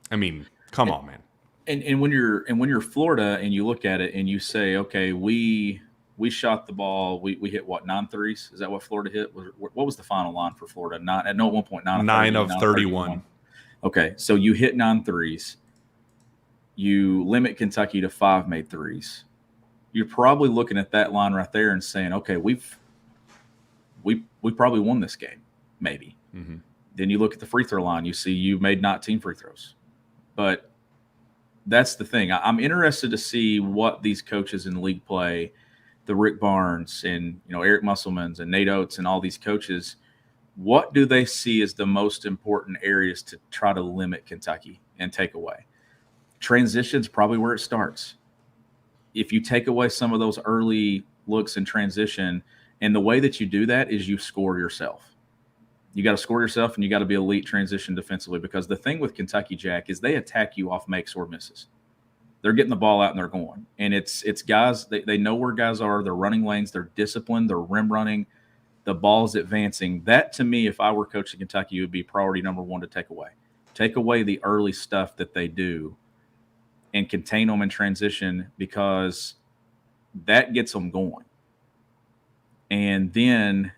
I mean, come on, man. And when you're Florida and you look at it and you say, okay, we shot the ball, we hit what, 9 threes? Is that what Florida hit? What was the final line for Florida? At one point, 9 of 31. Okay, so you hit 9 threes. You limit Kentucky to 5 made threes. You're probably looking at that line right there and saying, okay, we probably won this game, maybe. Mm-hmm. Then you look at the free throw line, you see you made 19 free throws. But that's the thing. I'm interested to see what these coaches in league play, the Rick Barnes and Eric Musselmans and Nate Oates and all these coaches, what do they see as the most important areas to try to limit Kentucky and take away? Transition's probably where it starts. If you take away some of those early looks in transition, and the way that you do that is you score yourself. You got to score yourself, and you got to be elite transition defensively, because the thing with Kentucky, Jack, is they attack you off makes or misses. They're getting the ball out and they're going. And it's guys, they know where guys are. They're running lanes. They're disciplined. They're rim running. The ball's advancing. That, to me, if I were coaching Kentucky, would be priority number 1 to take away. Take away the early stuff that they do and contain them in transition, because that gets them going. And then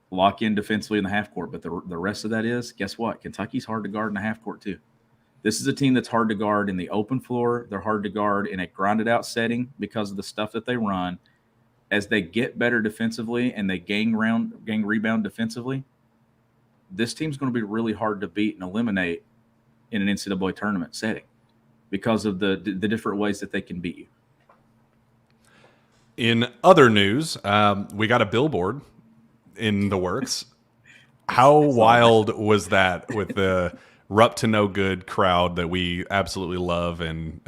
lock in defensively in the half court. But the rest of that is, guess what? Kentucky's hard to guard in the half court too. This is a team that's hard to guard in the open floor. They're hard to guard in a grinded out setting because of the stuff that they run. As they get better defensively and they gang rebound defensively, this team's going to be really hard to beat and eliminate in an NCAA tournament setting, because of the different ways that they can beat you. In other news, we got a billboard in the works. How wild was that with the Rupp to No Good crowd that we absolutely love and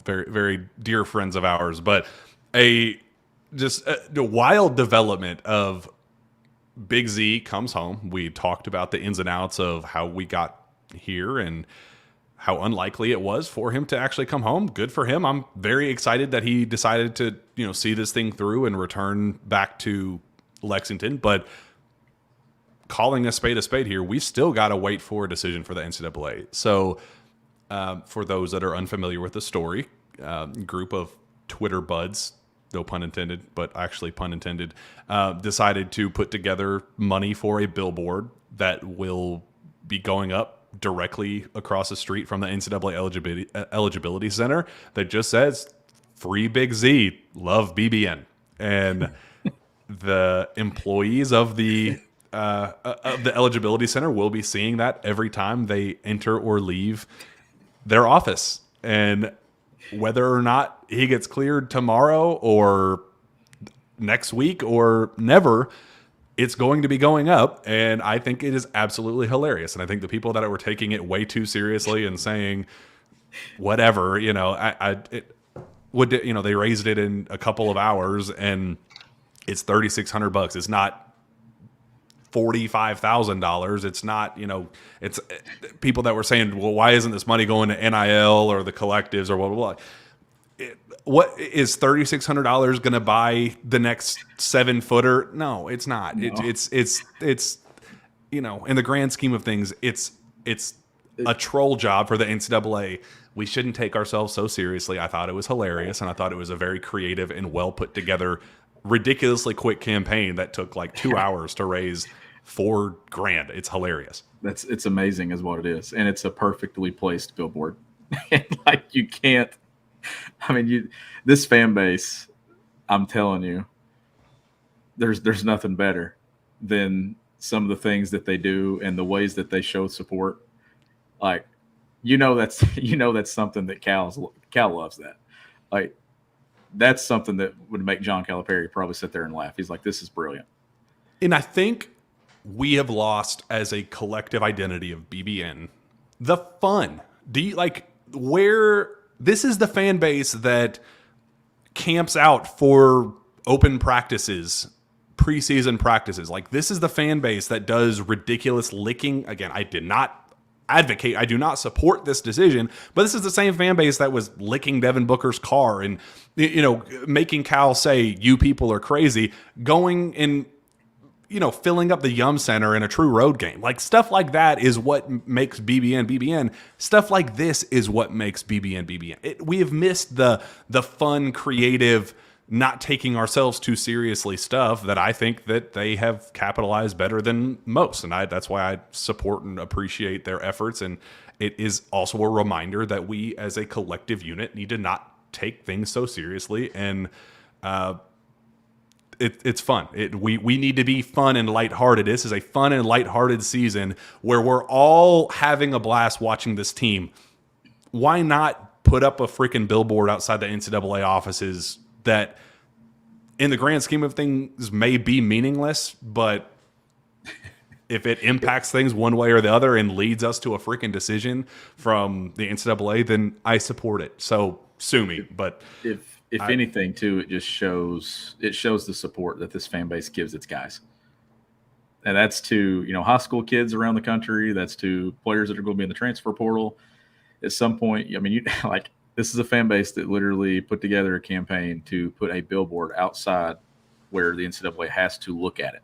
very, very dear friends of ours, but a wild development of Big Z comes home. We talked about the ins and outs of how we got here and how unlikely it was for him to actually come home. Good for him. I'm very excited that he decided to, see this thing through and return back to Lexington. But calling a spade here, we still got to wait for a decision for the NCAA. So for those that are unfamiliar with the story, group of Twitter buds, no pun intended, but actually pun intended, decided to put together money for a billboard that will be going up directly across the street from the NCAA eligibility center that just says "Free Big Z, love BBN," and the employees of the eligibility center will be seeing that every time they enter or leave their office. And whether or not he gets cleared tomorrow or next week or never, it's going to be going up, and I think it is absolutely hilarious. And I think the people that were taking it way too seriously and saying whatever, they raised it in a couple of hours, and it's $3,600. It's not $45,000. It's not, it's people that were saying, well, why isn't this money going to NIL or the collectives or blah, blah, blah. What is $3,600 going to buy the next 7-footer? No, it's not. No. It's in the grand scheme of things, it's a troll job for the NCAA. We shouldn't take ourselves so seriously. I thought it was hilarious, and I thought it was a very creative and well put together, ridiculously quick campaign that took like 2 hours to raise $4,000. It's hilarious. It's amazing is what it is, and it's a perfectly placed billboard. Like, you can't. I mean, this fan base, I'm telling you, there's nothing better than some of the things that they do and the ways that they show support. Like, that's something that Cal loves that. Like, that's something that would make John Calipari probably sit there and laugh. He's like, this is brilliant. And I think we have lost as a collective identity of BBN the fun. Do you like where this is the fan base that camps out for open practices, preseason practices? Like, this is the fan base that does ridiculous licking. Again, I did not advocate, I do not support this decision, but this is the same fan base that was licking Devin Booker's car and, making Cal say, you people are crazy, going and, filling up the Yum Center in a true road game. Like, stuff like that is what makes BBN BBN. Stuff like this is what makes BBN BBN. We have missed the fun, creative, not taking ourselves too seriously stuff that I think that they have capitalized better than most. And that's why I support and appreciate their efforts. And it is also a reminder that we as a collective unit need to not take things so seriously. And it's fun. We need to be fun and lighthearted. This is a fun and lighthearted season where we're all having a blast watching this team. Why not put up a freaking billboard outside the NCAA offices that in the grand scheme of things may be meaningless, but if it impacts things one way or the other and leads us to a freaking decision from the NCAA, then I support it. So sue me. But if anything, too, it just shows the support that this fan base gives its guys. And that's to, high school kids around the country. That's to players that are going to be in the transfer portal. At some point, I mean, this is a fan base that literally put together a campaign to put a billboard outside where the NCAA has to look at it.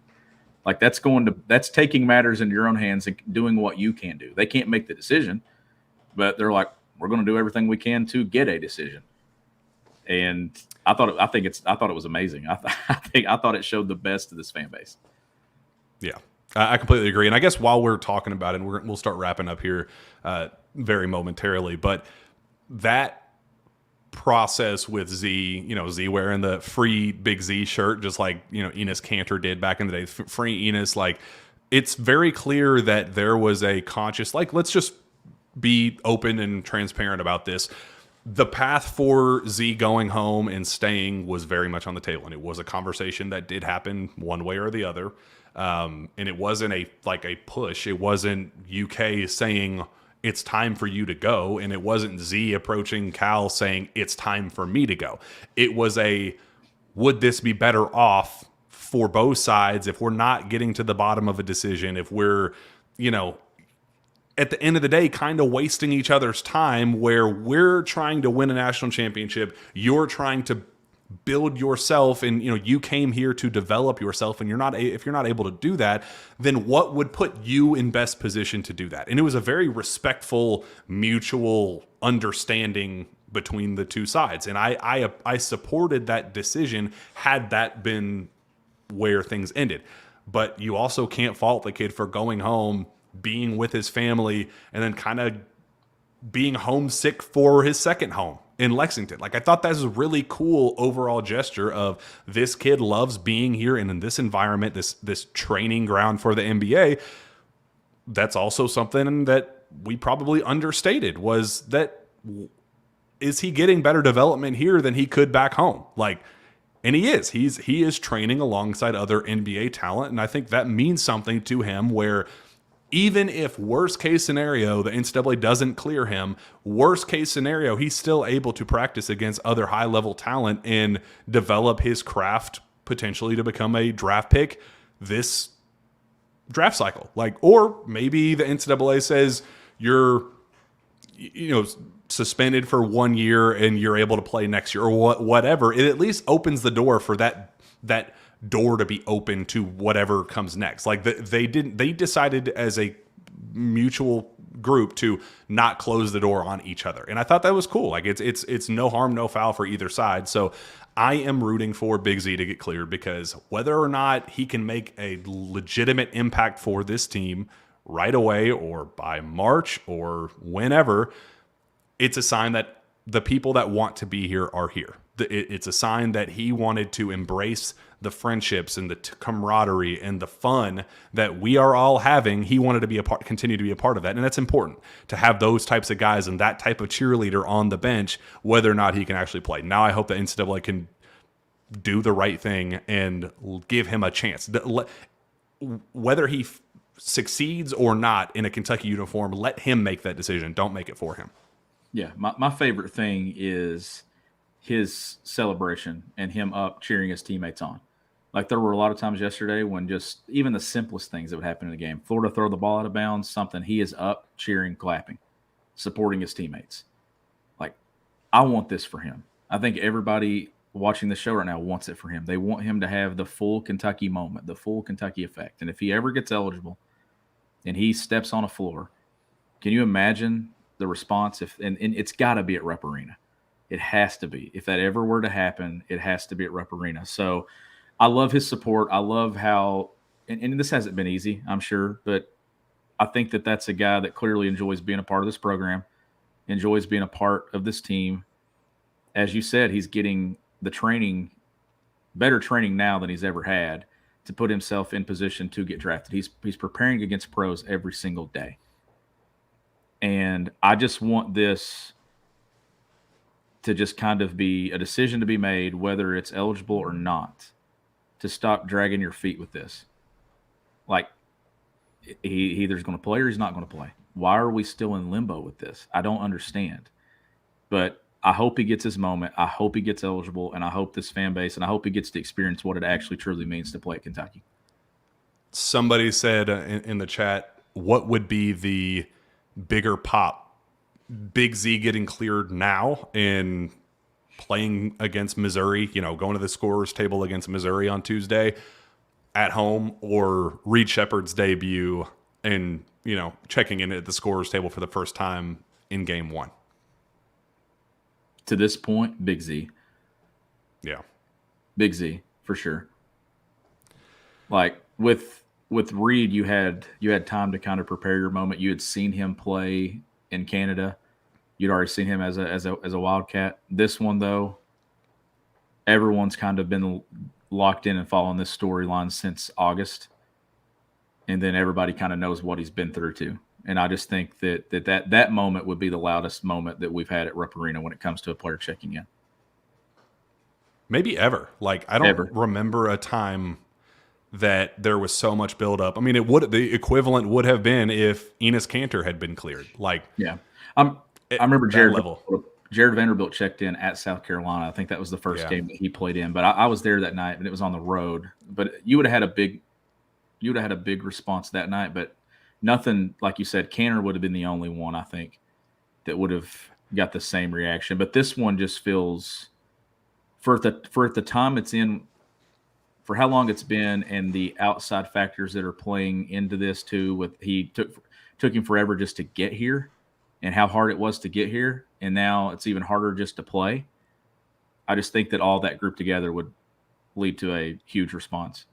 Like, that's taking matters into your own hands and doing what you can do. They can't make the decision, but they're like, we're going to do everything we can to get a decision. And I thought it was amazing. I thought it showed the best of this fan base. Yeah, I completely agree. And I guess while we're talking about it, we'll start wrapping up here very momentarily, but that process with Z, Z wearing the free Big Z shirt, just like, Enos Cantor did back in the day, free Enos, like, it's very clear that there was a conscious, like, let's just be open and transparent about this. The path for Z going home and staying was very much on the table, and it was a conversation that did happen one way or the other. And it wasn't a push. It wasn't UK saying it's time for you to go, and it wasn't Z approaching Cal saying it's time for me to go. It was would this be better off for both sides if we're not getting to the bottom of a decision, if we're, at the end of the day, kind of wasting each other's time, where we're trying to win a national championship, you're trying to build yourself, and you came here to develop yourself, and if you're not able to do that, then what would put you in best position to do that? And it was a very respectful, mutual understanding between the two sides, and I supported that decision had that been where things ended. But you also can't fault the kid for going home, being with his family, and then kind of being homesick for his second home in Lexington. Like, I thought that was a really cool overall gesture of this kid loves being here and in this environment, this training ground for the NBA. That's also something that we probably understated, was that is he getting better development here than he could back home? Like, and he is. He is training alongside other NBA talent, and I think that means something to him, where even if worst case scenario, the NCAA doesn't clear him, worst case scenario, he's still able to practice against other high level talent and develop his craft potentially to become a draft pick this draft cycle. Like, or maybe the NCAA says you're, suspended for 1 year and you're able to play next year, or whatever. It at least opens the door for that door to be open to whatever comes next. Like, they decided as a mutual group to not close the door on each other. And I thought that was cool. Like it's no harm, no foul for either side. So I am rooting for Big Z to get cleared, because whether or not he can make a legitimate impact for this team right away or by March or whenever, it's a sign that the people that want to be here are here. It's a sign that he wanted to embrace the friendships and the camaraderie and the fun that we are all having. He wanted to be continue to be a part of that. And that's important to have those types of guys and that type of cheerleader on the bench, whether or not he can actually play. Now I hope that NCAA can do the right thing and give him a chance. Whether he succeeds or not in a Kentucky uniform, let him make that decision. Don't make it for him. Yeah, my favorite thing is his celebration and him up cheering his teammates on. Like, there were a lot of times yesterday when just even the simplest things that would happen in the game, Florida throw the ball out of bounds, something, he is up cheering, clapping, supporting his teammates. Like, I want this for him. I think everybody watching the show right now wants it for him. They want him to have the full Kentucky moment, the full Kentucky effect. And if he ever gets eligible and he steps on a floor, can you imagine the response? And it's got to be at Rupp Arena. It has to be. If that ever were to happen, it has to be at Rupp Arena. So I love his support. I love how, and this hasn't been easy, I'm sure, but I think that that's a guy that clearly enjoys being a part of this program, enjoys being a part of this team. As you said, he's getting the training, better training now than he's ever had to put himself in position to get drafted. He's preparing against pros every single day. And I just want this to just kind of be a decision to be made, whether it's eligible or not, to stop dragging your feet with this. Like, he either's going to play or he's not going to play. Why are we still in limbo with this? I don't understand. But I hope he gets his moment. I hope he gets eligible, and I hope this fan base, and I hope he gets to experience what it actually truly means to play at Kentucky. Somebody said in the chat, what would be the bigger pop? Big Z getting cleared now and playing against Missouri, going to the scorer's table against Missouri on Tuesday at home, or Reed Shepherd's debut and, checking in at the scorer's table for the first time in game one. To this point, Big Z. Yeah. Big Z, for sure. Like, with Reed, you had time to kind of prepare your moment. You had seen him play in Canada. You'd already seen him as a Wildcat. This one, though, everyone's kind of been locked in and following this storyline since August. And then everybody kind of knows what he's been through too. And I just think that moment would be the loudest moment that we've had at Rupp Arena when it comes to a player checking in. Maybe ever. Like, I don't remember a time that there was so much buildup. I mean, the equivalent would have been if Enes Kanter had been cleared. Like, yeah, I remember Jared Vanderbilt checked in at South Carolina. I think that was the first game that he played in. But I was there that night, and it was on the road. But you would have had a big response that night. But nothing, like you said, Kanter would have been the only one, I think, that would have got the same reaction. But this one just feels, for the time it's in, for how long it's been, and the outside factors that are playing into this too. With he took him forever just to get here, and how hard it was to get here, and now it's even harder just to play. I just think that all that group together would lead to a huge response.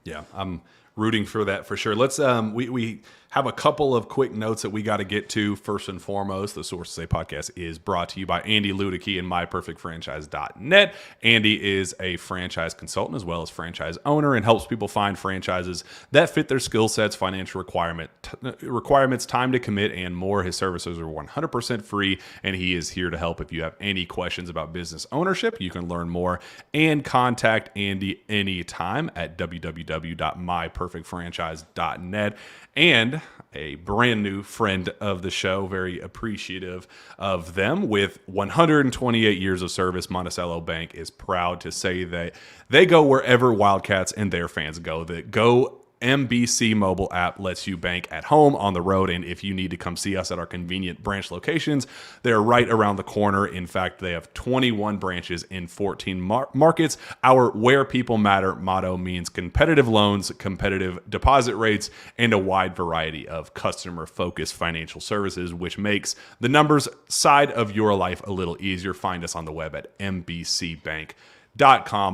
Yeah, I'm rooting for that for sure. Let's we have a couple of quick notes that we got to get to. First and foremost, the Sources Say podcast is brought to you by Andy Ludicky and MyPerfectFranchise.net. Andy is a franchise consultant as well as franchise owner and helps people find franchises that fit their skill sets, financial requirements, time to commit, and more. His services are 100% free, and he is here to help. If you have any questions about business ownership, you can learn more and contact Andy anytime at www.myperfectfranchise.net. And a brand new friend of the show, very appreciative of them. With 128 years of service, Monticello Bank is proud to say that they go wherever Wildcats and their fans go. That go MBC mobile app lets you bank at home, on the road, and if you need to come see us at our convenient branch locations, they're right around the corner. In fact, they have 21 branches in 14 markets. Our Where People Matter motto means competitive loans, competitive deposit rates, and a wide variety of customer-focused financial services, which makes the numbers side of your life a little easier. Find us on the web at mbcbank.com.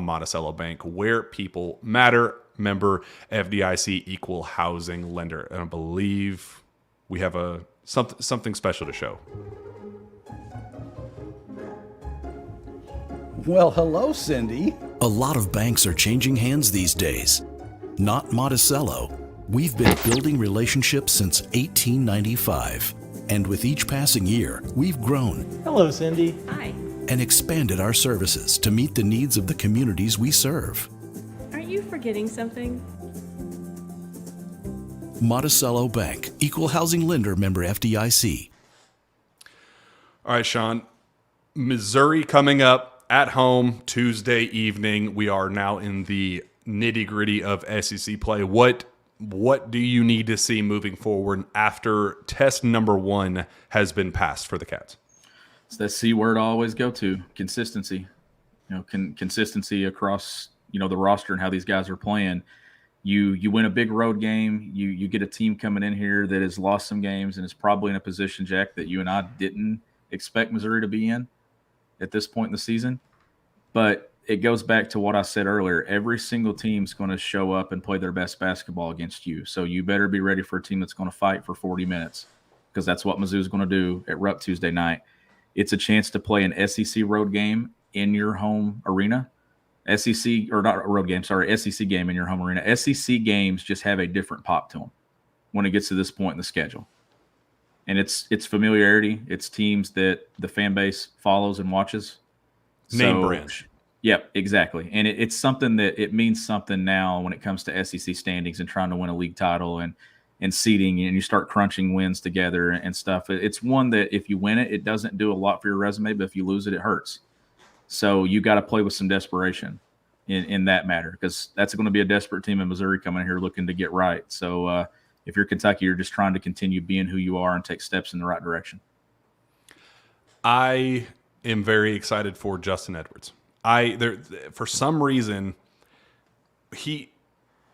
Monticello Bank, where people matter. Member FDIC, equal housing lender. And I believe we have something special to show. Well, hello, Cindy. A lot of banks are changing hands these days. Not Monticello. We've been building relationships since 1895. And with each passing year, we've grown. Hello, Cindy. Hi. And expanded our services to meet the needs of the communities we serve. Aren't you forgetting something? Monticello Bank, equal housing lender, member FDIC. All right, Sean. Missouri coming up at home Tuesday evening. We are now in the nitty-gritty of SEC play. What do you need to see moving forward after test number 1 has been passed for the Cats? It's that C word I always go to: consistency. Consistency across the roster and how these guys are playing. You win a big road game. You get a team coming in here that has lost some games and is probably in a position, Jack, that you and I didn't expect Missouri to be in at this point in the season. But it goes back to what I said earlier. Every single team's going to show up and play their best basketball against you. So you better be ready for a team that's going to fight for 40 minutes, because that's what Mizzou's going to do at Rupp Tuesday night. It's a chance to play an SEC road game in your home arena. SEC game in your home arena. SEC games just have a different pop to them when it gets to this point in the schedule. And it's familiarity. It's teams that the fan base follows and watches. Name brand. Yep, exactly. And it's something that it means something now when it comes to SEC standings and trying to win a league title and seeding, and you start crunching wins together and stuff. It's one that if you win it, it doesn't do a lot for your resume, but if you lose it, it hurts. So you got to play with some desperation in that matter, because that's going to be a desperate team in Missouri coming here looking to get right. So if you're Kentucky, you're just trying to continue being who you are and take steps in the right direction. I am very excited for Justin Edwards. For some reason, he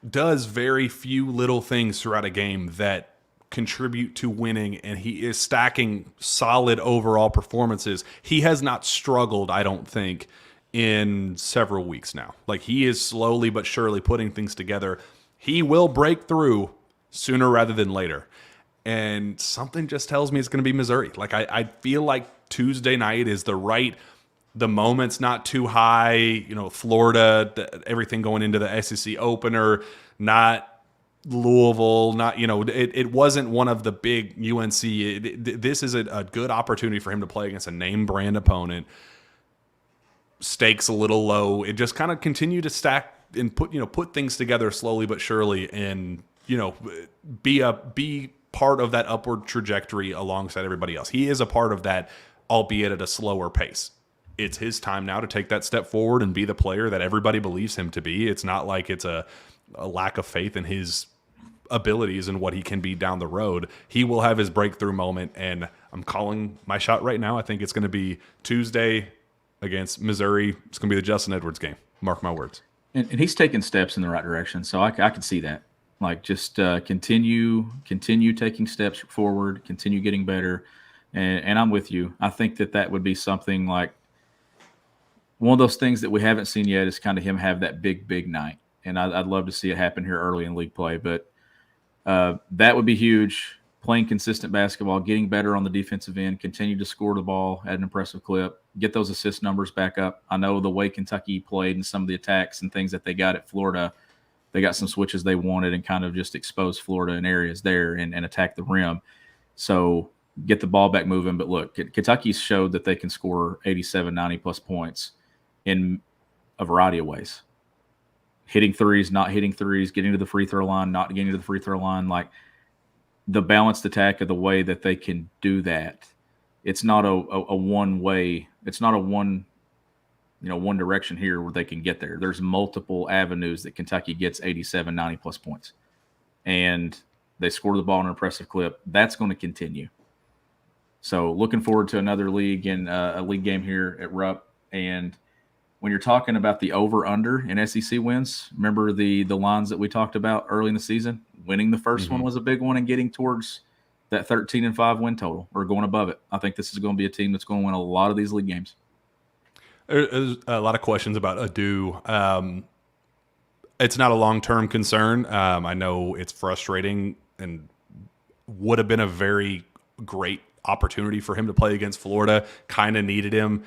does very few little things throughout a game that contribute to winning, and he is stacking solid overall performances. He has not struggled, I don't think, in several weeks now. Like, he is slowly but surely putting things together. He will break through sooner rather than later. And something just tells me it's going to be Missouri. Like, I feel like Tuesday night is the moment's not too high. Florida, everything going into the SEC opener, not Louisville, not, it wasn't one of the big UNC. This is a good opportunity for him to play against a name brand opponent. Stakes a little low. It just kind of continue to stack and put things together slowly but surely, and be part of that upward trajectory alongside everybody else. He is a part of that, albeit at a slower pace. It's his time now to take that step forward and be the player that everybody believes him to be. It's not like it's a lack of faith in his abilities and what he can be down the road. He will have his breakthrough moment, and I'm calling my shot right now. I think it's going to be Tuesday against Missouri. It's going to be the Justin Edwards game. Mark my words. And he's taking steps in the right direction, so I can see that. Like, just continue taking steps forward, continue getting better, and I'm with you. I think that would be something like one of those things that we haven't seen yet is kind of him have that big night, and I'd love to see it happen here early in league play. But that would be huge. Playing consistent basketball, getting better on the defensive end, continue to score the ball at an impressive clip, get those assist numbers back up. I know the way Kentucky played and some of the attacks and things that they got at Florida, they got some switches they wanted and kind of just exposed Florida in areas there and attack the rim. So get the ball back moving. But look, Kentucky's showed that they can score 87, 90-plus points in a variety of ways. Hitting threes, not hitting threes, getting to the free throw line, not getting to the free throw line. Like, the balanced attack of the way that they can do that, it's not a one way. It's not a one direction here where they can get there. There's multiple avenues that Kentucky gets 87, 90-plus points. and they score the ball in an impressive clip. That's going to continue. So looking forward to another league and a league game here at Rupp. And when you're talking about the over-under in SEC wins, remember the lines that we talked about early in the season? Winning the first one was a big one and getting towards that 13-5 win total or going above it. I think this is going to be a team that's going to win a lot of these league games. There's a lot of questions about Adu. It's not a long-term concern. I know it's frustrating and would have been a very great opportunity for him to play against Florida. Kind of needed him.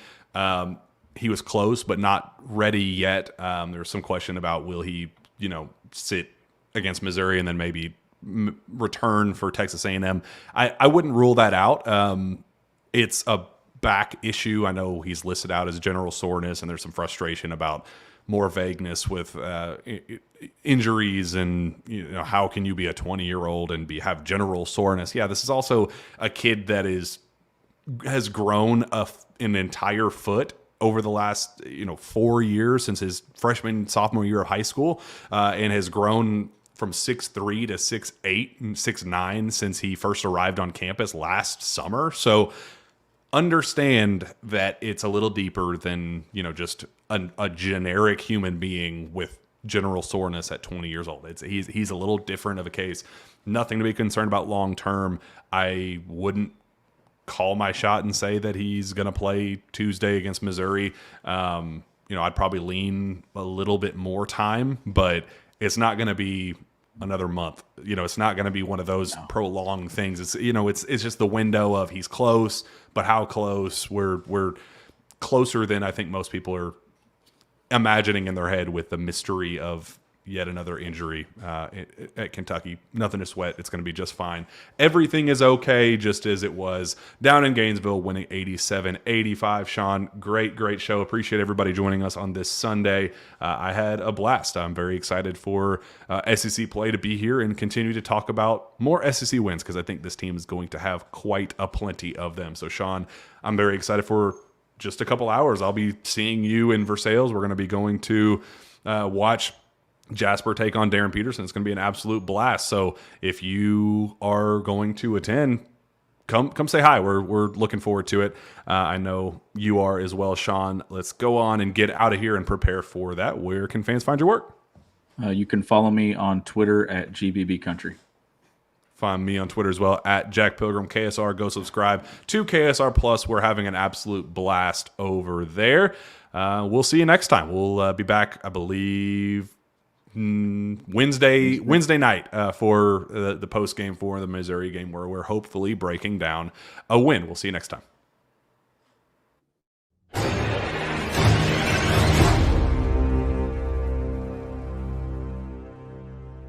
He was close, but not ready yet. There was some question about will he, sit against Missouri and then maybe return for Texas A&M. I wouldn't rule that out. It's a back issue. I know he's listed out as general soreness, and there's some frustration about more vagueness with injuries and how can you be a 20-year-old and have general soreness. Yeah, this is also a kid that has grown an entire foot over the last 4 years since his sophomore year of high school, and has grown from 6'3" to 6'8" and 6'9" since he first arrived on campus last summer. So understand that it's a little deeper than just a generic human being with general soreness at 20 years old. He's a little different of a case. Nothing to be concerned about long term. I wouldn't call my shot and say that he's going to play Tuesday against Missouri. I'd probably lean a little bit more time, but it's not going to be another month. It's not going to be one of those prolonged things. It's just the window of he's close, but how close? We're closer than I think most people are imagining in their head with the mystery of yet another injury at Kentucky. Nothing to sweat. It's going to be just fine. Everything is okay, just as it was down in Gainesville, winning 87-85. Sean, great show. Appreciate everybody joining us on this Sunday. I had a blast. I'm very excited for SEC play to be here and continue to talk about more SEC wins, because I think this team is going to have quite a plenty of them. So, Sean, I'm very excited for just a couple hours. I'll be seeing you in Versailles. We're going to be going to watch Jasper take on Darren Peterson. It's going to be an absolute blast. So if you are going to attend, come say hi. We're looking forward to it. I know you are as well, Sean. Let's go on and get out of here and prepare for that. Where can fans find your work? You can follow me on Twitter at GBB Country. Find me on Twitter as well at Jack Pilgrim KSR. Go subscribe to KSR Plus. We're having an absolute blast over there. We'll see you next time. We'll be back, I believe, Wednesday night for the post game for the Missouri game, where we're hopefully breaking down a win. We'll see you next time.